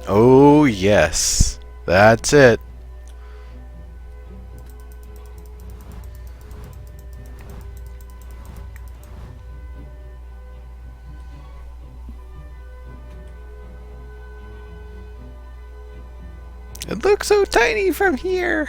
Oh, yes. That's it. It looks so tiny from here.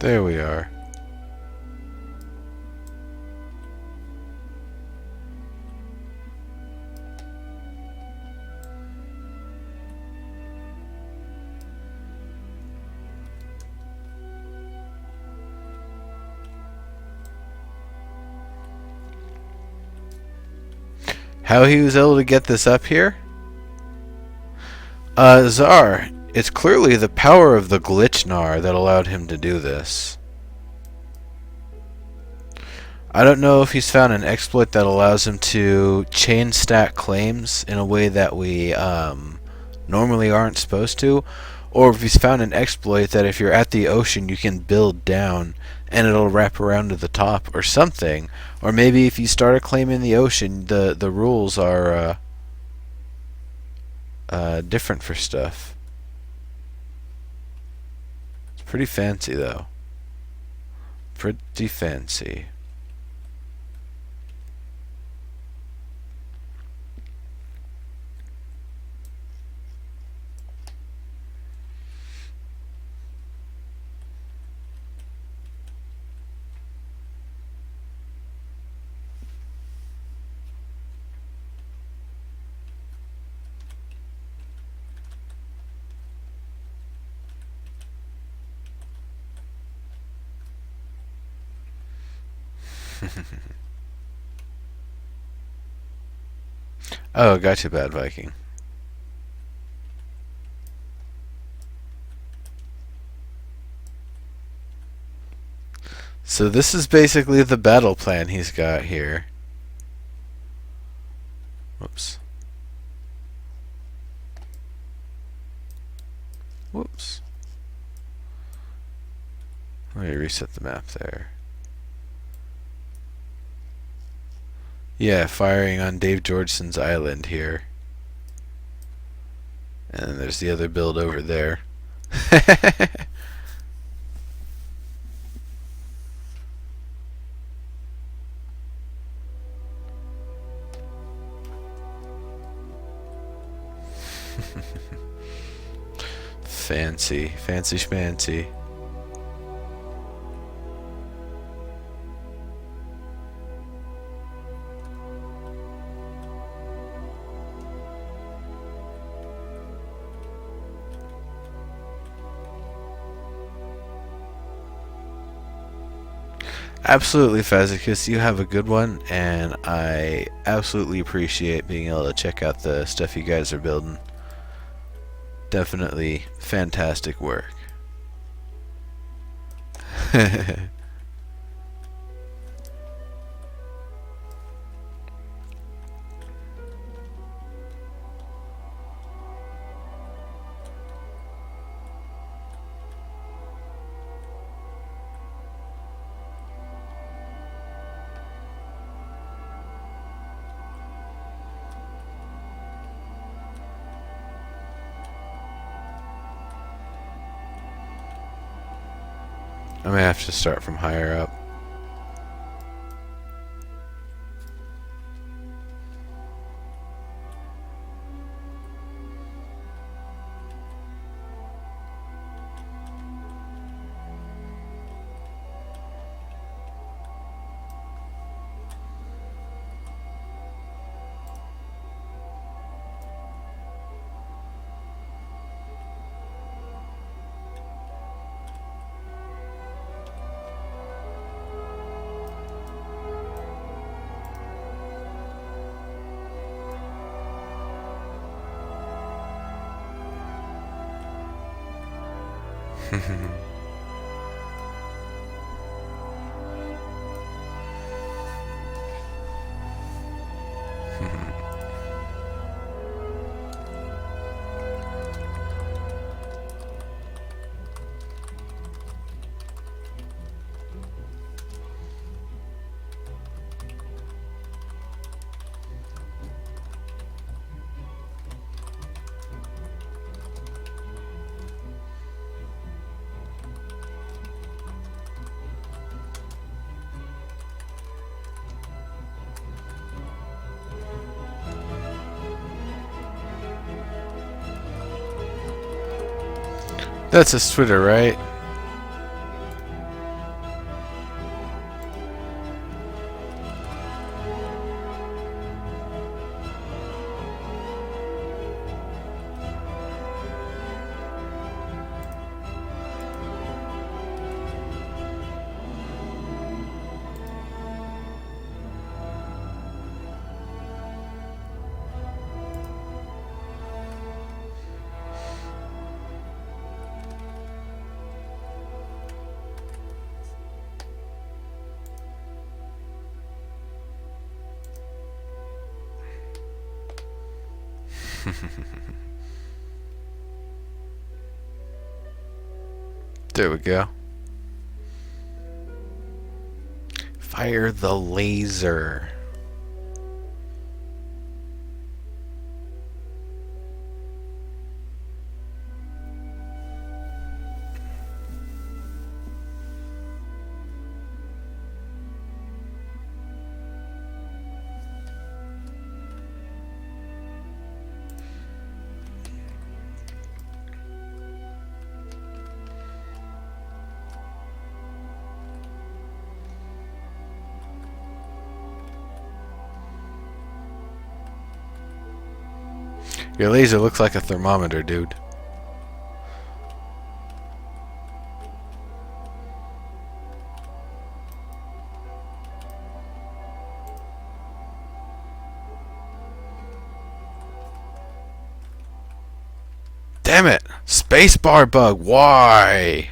There we are. How he was able to get this up here? Czar, it's clearly the power of the Glitchnar that allowed him to do this. I don't know if he's found an exploit that allows him to chain stack claims in a way that we normally aren't supposed to, or if he's found an exploit that if you're at the ocean you can build down and it'll wrap around to the top or something. Or maybe if you start a claim in the ocean, the rules are different for stuff. It's pretty fancy though. Pretty fancy. Oh, gotcha, Bad Viking. So this is basically the battle plan he's got here. Whoops. Whoops. Let me reset the map there. Yeah, firing on Dave Georgeson's island here. And there's the other build over there. Fancy schmancy. Absolutely, Fazicus, you have a good one, and I absolutely appreciate being able to check out the stuff you guys are building. Definitely fantastic work. I'm gonna have to start from higher up. That's his Twitter, right? There we go. Fire the laser. Your laser looks like a thermometer, dude. Damn it! Spacebar bug. Why?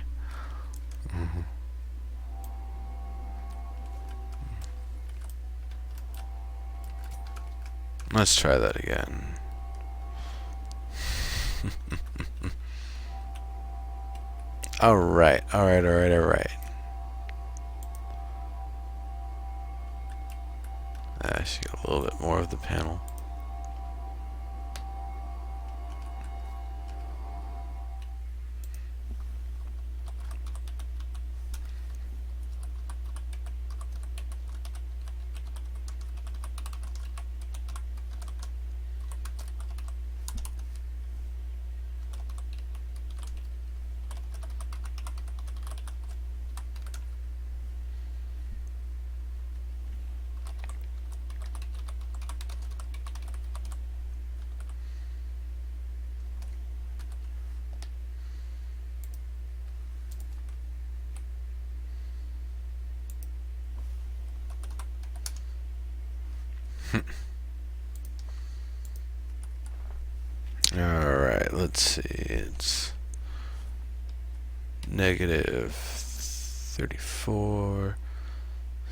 Let's try that again. Alright. I should get a little bit more of the panel. Alright, let's see. It's negative 34,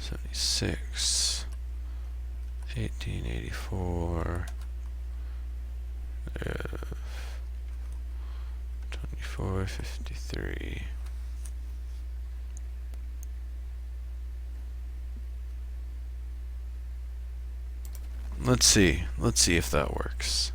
76, 1884, 2453. Let's see if that works.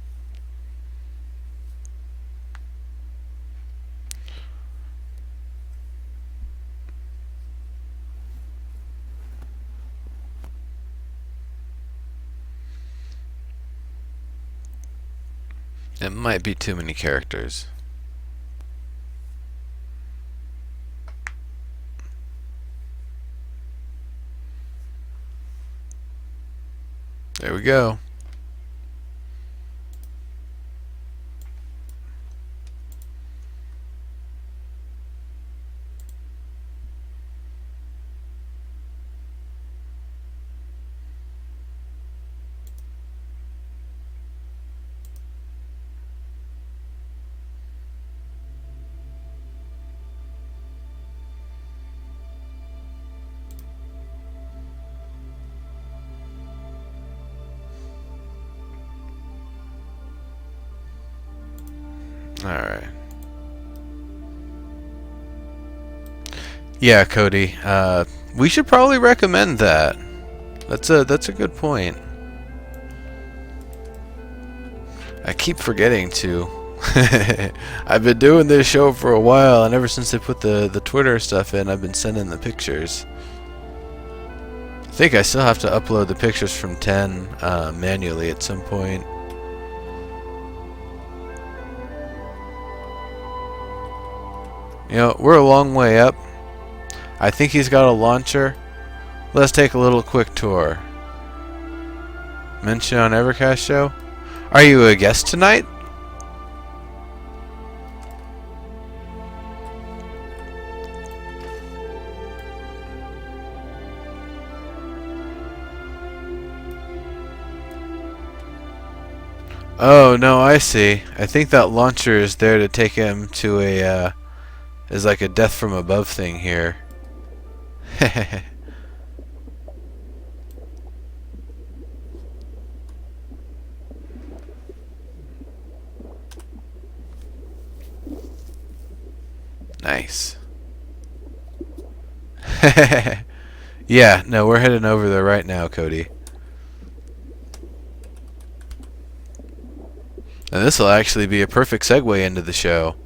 It might be too many characters. There we go. Alright. Yeah, Cody. We should probably recommend that. That's a good point. I keep forgetting to. I've been doing this show for a while, and ever since they put the Twitter stuff in, I've been sending the pictures. I think I still have to upload the pictures from 10 manually at some point. You know, we're a long way up. I think he's got a launcher. Let's take a little quick tour. Mention on Evercast show? Are you a guest tonight? Oh, no, I see. I think that launcher is there to take him to a, is like a death from above thing here. Nice. Yeah, no, we're heading over there right now, Cody. And this will actually be a perfect segue into the show.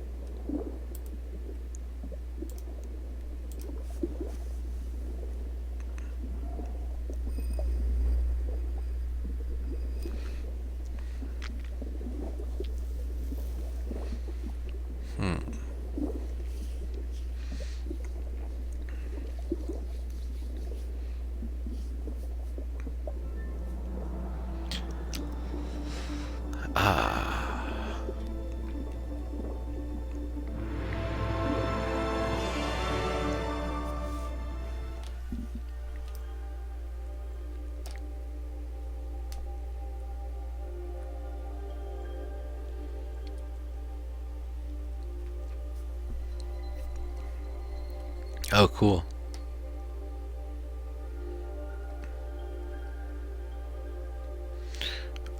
Oh, cool.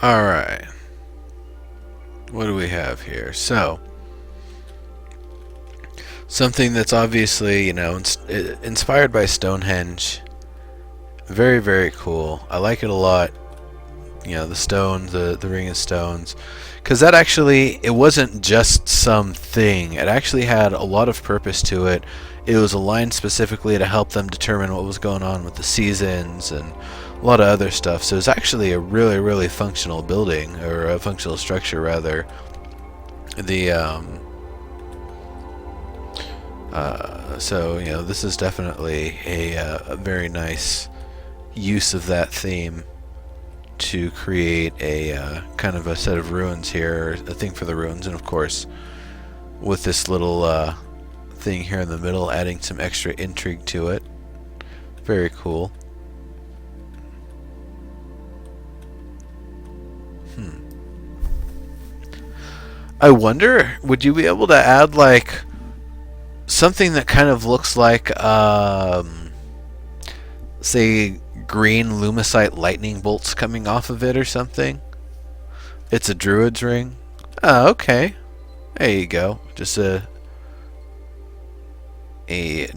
Alright. What do we have here? So, something that's obviously, inspired by Stonehenge. Very, very cool. I like it a lot. The stones, the ring of stones. Because that actually, it wasn't just something. It actually had a lot of purpose to it. It was aligned specifically to help them determine what was going on with the seasons and a lot of other stuff. So it's actually a really, really functional building, or a functional structure, rather. The, so, this is definitely a very nice use of that theme to create a kind of a set of ruins here, a thing for the ruins, and of course with this little thing here in the middle adding some extra intrigue to it. Very cool. I wonder, would you be able to add like something that kind of looks like say green lumicite lightning bolts coming off of it or something? It's a druid's ring. Oh, okay. There you go. Just a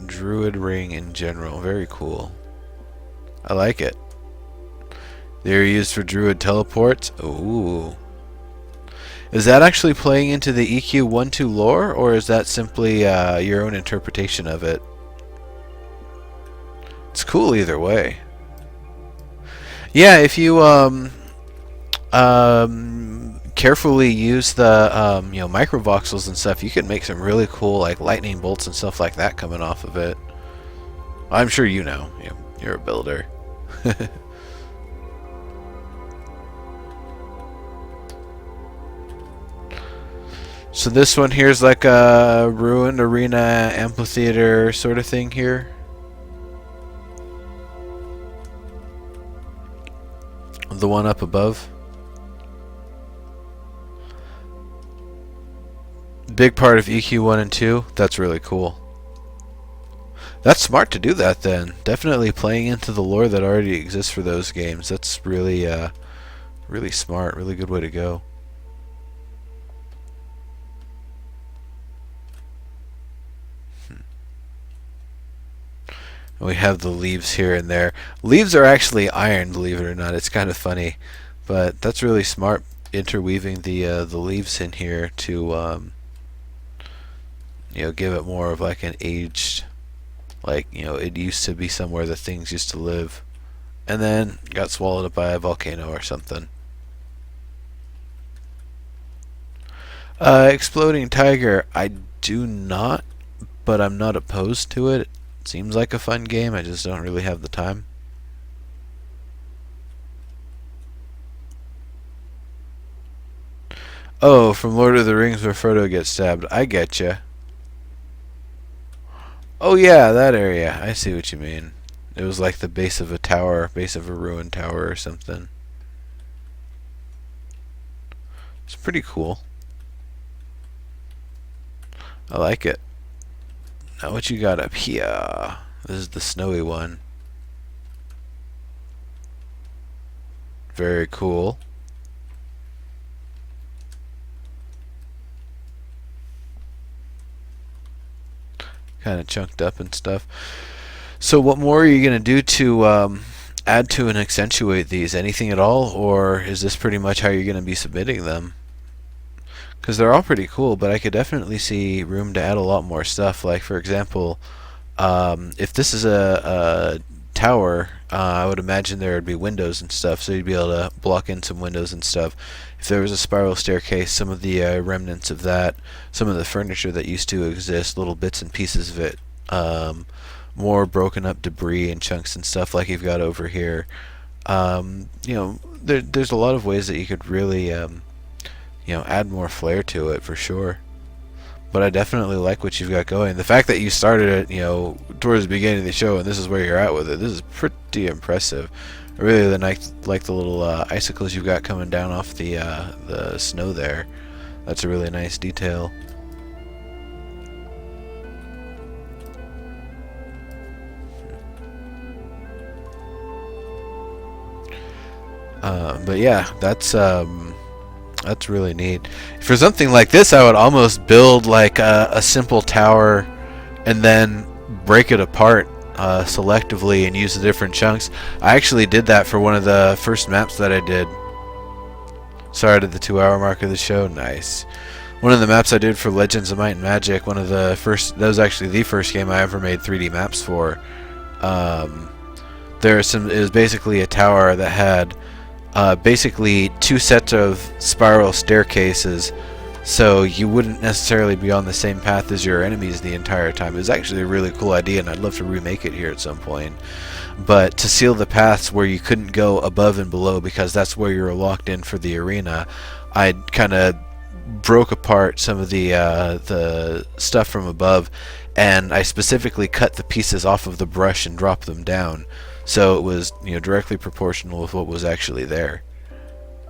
druid ring in general. Very cool. I like it. They're used for druid teleports. Ooh. Is that actually playing into the EQ 1-2 lore, or is that simply your own interpretation of it? It's cool either way. Yeah, if you carefully use the microvoxels and stuff, you can make some really cool like lightning bolts and stuff like that coming off of it. I'm sure you know. You're a builder. So this one here is like a ruined arena amphitheater sort of thing here. The one up above. Big part of EQ 1 and 2. That's really cool. That's smart to do that then. Definitely playing into the lore that already exists for those games. That's really, really smart. Really good way to go. We have the leaves here and there. Leaves are actually iron, believe it or not. It's kind of funny, but that's really smart, interweaving the leaves in here to give it more of like an aged, like it used to be somewhere that things used to live, and then got swallowed up by a volcano or something. Exploding tiger, I do not, but I'm not opposed to it. Seems like a fun game, I just don't really have the time. Oh, from Lord of the Rings where Frodo gets stabbed. I getcha. Oh yeah, that area. I see what you mean. It was like the base of a tower, base of a ruined tower or something. It's pretty cool. I like it. Now what you got up here? This is the snowy one. Very cool. Kind of chunked up and stuff. So what more are you going to do to add to and accentuate these? Anything at all? Or is this pretty much how you're going to be submitting them? Because they're all pretty cool, but I could definitely see room to add a lot more stuff. Like, for example, if this is a tower, I would imagine there would be windows and stuff, so you'd be able to block in some windows and stuff. If there was a spiral staircase, some of the remnants of that, some of the furniture that used to exist, little bits and pieces of it, more broken up debris and chunks and stuff like you've got over here. There's a lot of ways that you could really add more flair to it for sure. But I definitely like what you've got going. The fact that you started it, towards the beginning of the show, and this is where you're at with it, this is pretty impressive. I really like the little icicles you've got coming down off the snow there. That's a really nice detail. But yeah, that's really neat. For something like this, I would almost build like a simple tower and then break it apart selectively and use the different chunks. I actually did that for one of the first maps that I did. Sorry, to the 2 hour mark of the show. Nice. One of the maps I did for Legends of Might and Magic, one of the first, that was actually the first game I ever made 3D maps for. There are some, it was basically a tower that had basically 2 sets of spiral staircases, so you wouldn't necessarily be on the same path as your enemies the entire time. It was actually a really cool idea, and I'd love to remake it here at some point. But to seal the paths where you couldn't go above and below because that's where you were locked in for the arena, I kind of broke apart some of the stuff from above, and I specifically cut the pieces off of the brush and dropped them down, so it was, you know, directly proportional with what was actually there.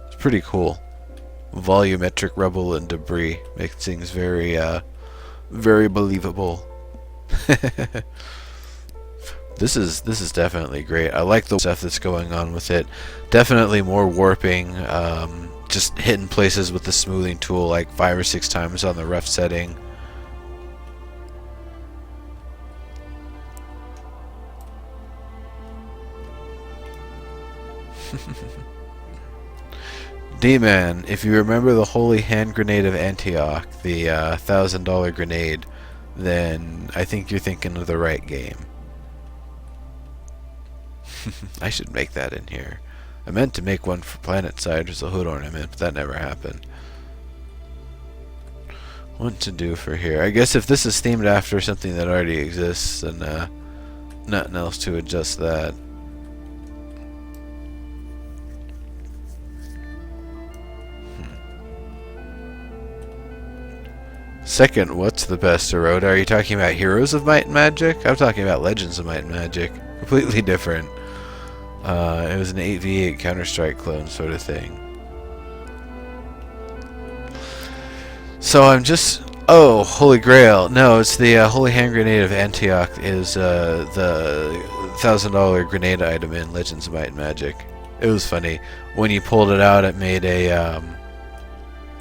It's pretty cool. Volumetric rubble and debris makes things very very believable. This is definitely great. I like the stuff that's going on with it. Definitely more warping. Just hitting places with the smoothing tool like 5 or 6 times on the rough setting. D-Man, if you remember the Holy Hand Grenade of Antioch, the $1,000 grenade, then I think you're thinking of the right game. I should make that in here. I meant to make one for Planetside as a hood ornament, but that never happened. What to do for here? I guess if this is themed after something that already exists, then nothing else to adjust that. Second, what's the best Erode? Are you talking about Heroes of Might and Magic? I'm talking about Legends of Might and Magic. Completely different. It was an 8v8 Counter-Strike clone sort of thing. So I'm just... Oh, Holy Grail. No, it's the Holy Hand Grenade of Antioch is the $1,000 grenade item in Legends of Might and Magic. It was funny. When you pulled it out, it made a,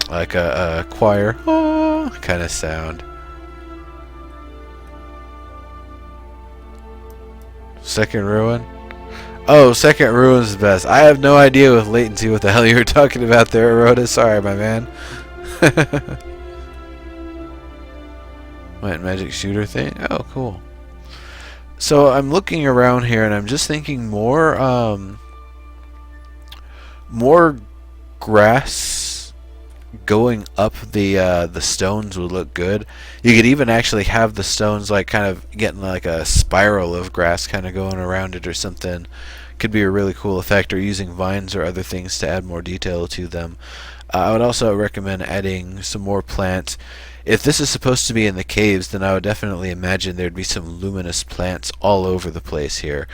like a choir kind of sound. Second Ruin? Oh, Second Ruin's the best. I have no idea with latency what the hell you were talking about there, Rhoda. Sorry, my man. Might Magic shooter thing? Oh, cool. So I'm looking around here and I'm just thinking more grass going up the stones would look good. You could even actually have the stones like kind of getting like a spiral of grass kind of going around it or something. Could be a really cool effect, or using vines or other things to add more detail to them. I would also recommend adding some more plants. If this is supposed to be in the caves, then I would definitely imagine there'd be some luminous plants all over the place here.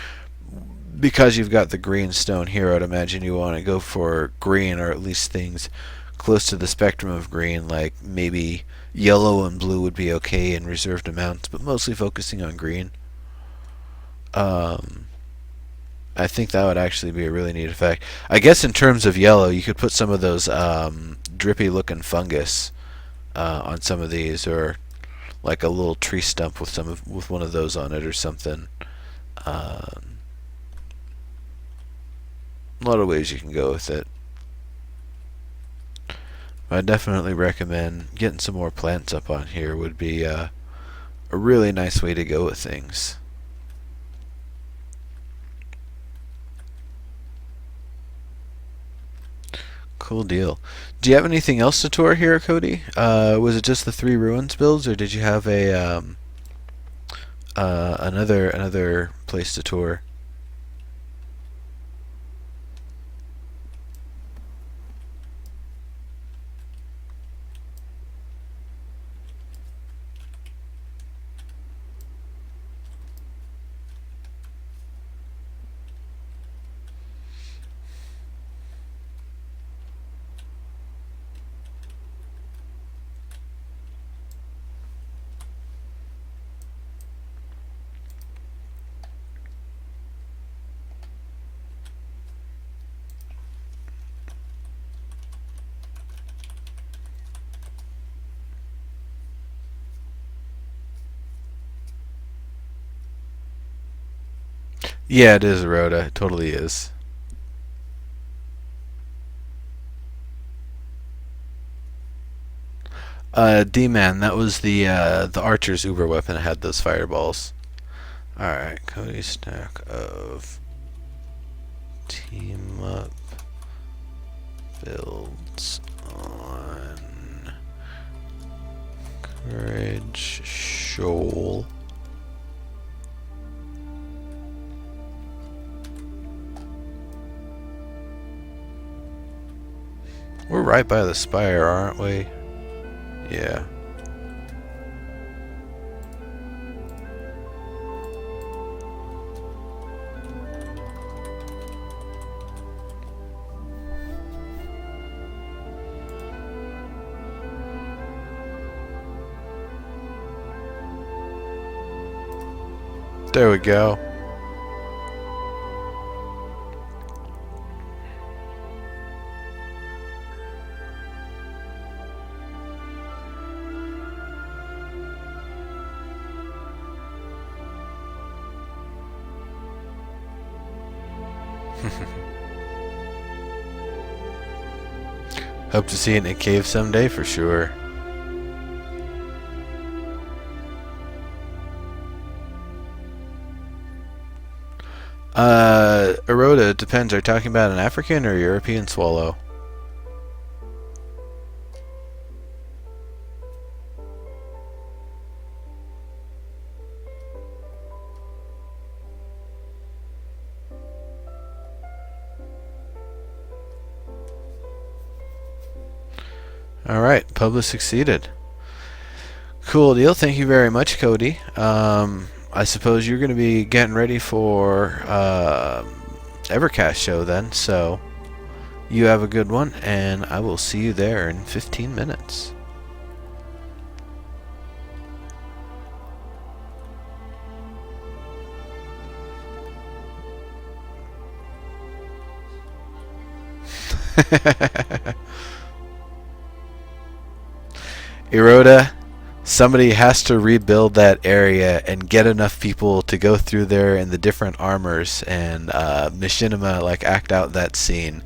Because you've got the green stone here, I'd imagine you want to go for green, or at least things close to the spectrum of green, like maybe yellow and blue would be okay in reserved amounts, but mostly focusing on green. I think that would actually be a really neat effect. I guess in terms of yellow, you could put some of those drippy looking fungus on some of these, or like a little tree stump with with one of those on it or something. A lot of ways you can go with it. I definitely recommend getting some more plants up on here. Would be a really nice way to go with things. Cool deal. Do you have anything else to tour here, Cody? Was it just the 3 ruins builds, or did you have a another place to tour? Yeah, it is a Rhoda. It totally is. D-Man, that was the archer's uber weapon that had those fireballs. Alright, Cody's stack of team up builds on Courage Shoal. We're right by the spire, aren't we? Yeah. There we go. Hope to see it in a cave someday for sure. Eroda, it depends. Are you talking about an African or European swallow? Alright, Public succeeded. Cool deal. Thank you very much, Cody. I suppose you're going to be getting ready for Evercast show then, so you have a good one, and I will see you there in 15 minutes. Eroda, somebody has to rebuild that area and get enough people to go through there in the different armors and machinima like act out that scene.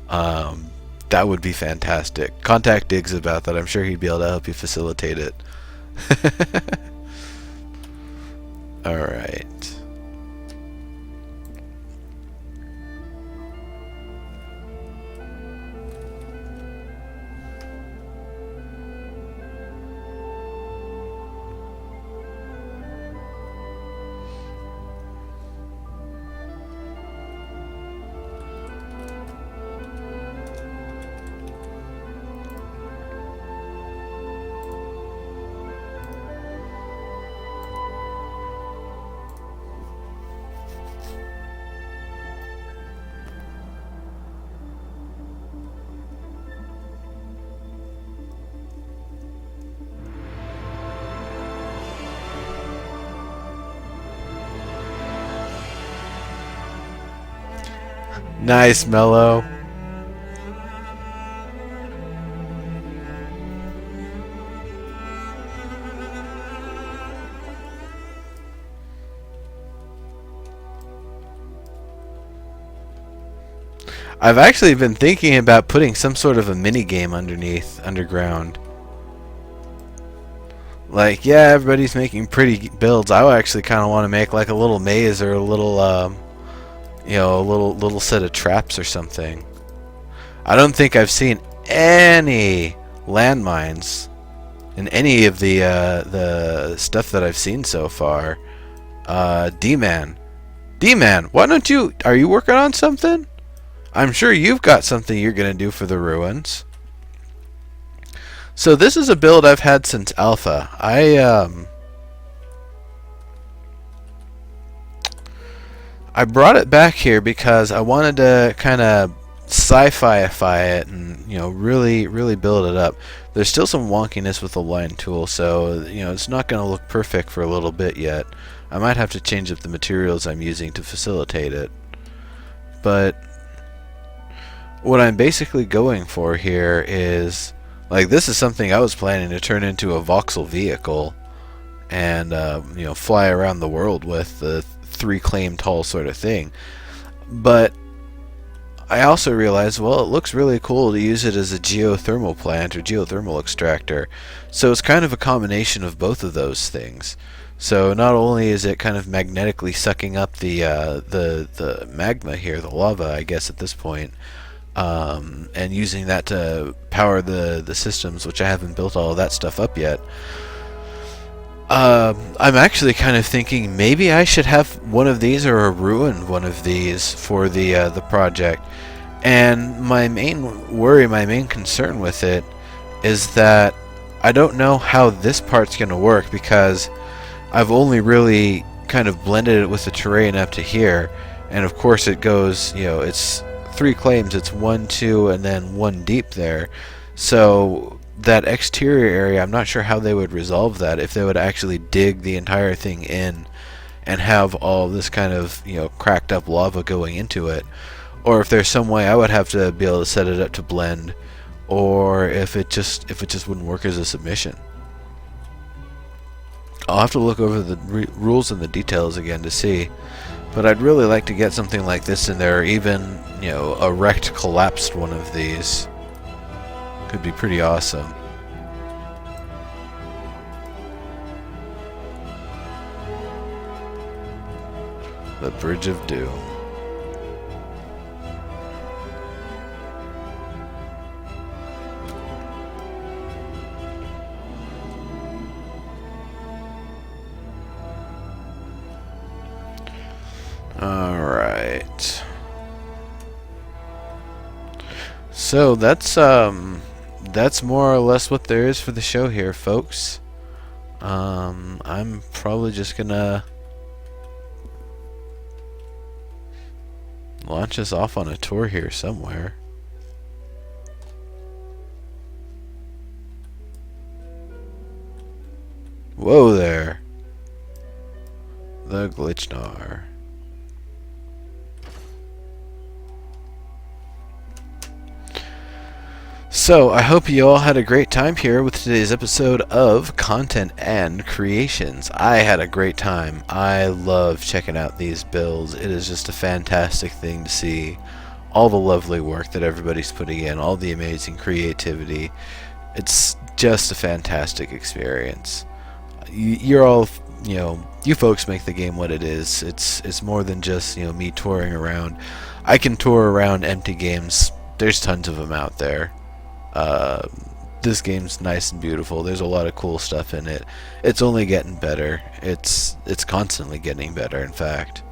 That would be fantastic. Contact Diggs about that. I'm sure he'd be able to help you facilitate it. Alright. Nice, Mello. I've actually been thinking about putting some sort of a mini game underground. Like, yeah, everybody's making pretty builds. I actually kind of want to make like a little maze or a little a little set of traps or something. I don't think I've seen any landmines in any of the stuff that I've seen so far. D-Man, why don't you? Are you working on something? I'm sure you've got something you're gonna do for the ruins. So this is a build I've had since alpha. I brought it back here because I wanted to kind of sci-fi-ify it and really build it up. There's still some wonkiness with the line tool, so it's not going to look perfect for a little bit yet. I might have to change up the materials I'm using to facilitate it. But what I'm basically going for here is, like, this is something I was planning to turn into a voxel vehicle and fly around the world with the 3 claim tall sort of thing. But I also realized, well, it looks really cool to use it as a geothermal plant or geothermal extractor. So it's kind of a combination of both of those things. So not only is it kind of magnetically sucking up the magma here, the lava, I guess at this point, and using that to power the systems, which I haven't built all of that stuff up yet. I'm actually kind of thinking maybe I should have one of these or a ruined one of these for the project. And my main worry, my main concern with it is that I don't know how this part's going to work, because I've only really kind of blended it with the terrain up to here. And of course it goes, it's 3 claims, it's 1, 2, and then 1 deep there. So that exterior area, I'm not sure how they would resolve that, if they would actually dig the entire thing in and have all this kind of, cracked up lava going into it, or if there's some way I would have to be able to set it up to blend, or if it just wouldn't work as a submission. I'll have to look over the rules and the details again to see, but I'd really like to get something like this in there, or even, a wrecked, collapsed one of these. Could be pretty awesome. The Bridge of Doom. Alright. So that's more or less what there is for the show here, folks. I'm probably just gonna launch us off on a tour here somewhere. Whoa there. The Glitchnar. So, I hope you all had a great time here with today's episode of Content and Creations. I had a great time. I love checking out these builds. It is just a fantastic thing to see all the lovely work that everybody's putting in, all the amazing creativity. It's just a fantastic experience. You're all, you folks make the game what it is. It's more than just, me touring around. I can tour around empty games. There's tons of them out there. This game's nice and beautiful. There's a lot of cool stuff in it. It's only getting better. It's constantly getting better, in fact.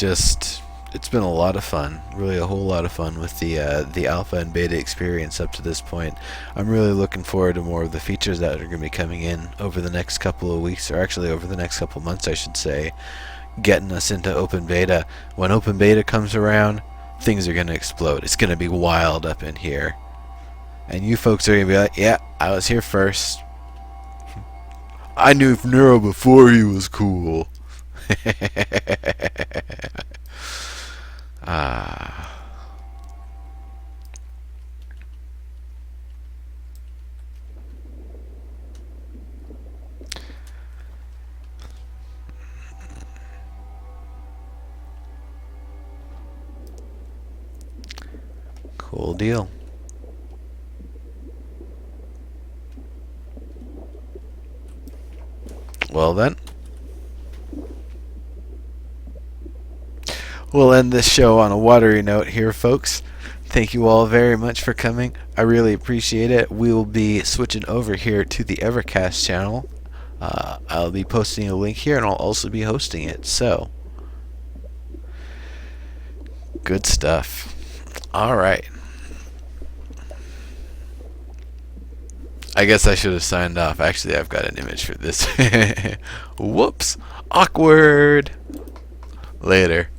It's been a lot of fun. Really a whole lot of fun with the alpha and beta experience up to this point. I'm really looking forward to more of the features that are going to be coming in over the next couple of weeks, or actually over the next couple of months, I should say, getting us into open beta. When open beta comes around, things are going to explode. It's going to be wild up in here. And you folks are going to be like, yeah, I was here first. I knew Nero before he was cool. Cool deal. Well then, we'll end this show on a watery note here, folks. Thank you all very much for coming. I really appreciate it. We will be switching over here to the Evercast channel. I'll be posting a link here, and I'll also be hosting it. So, good stuff. All right. I guess I should have signed off. Actually, I've got an image for this. Whoops. Awkward. Later.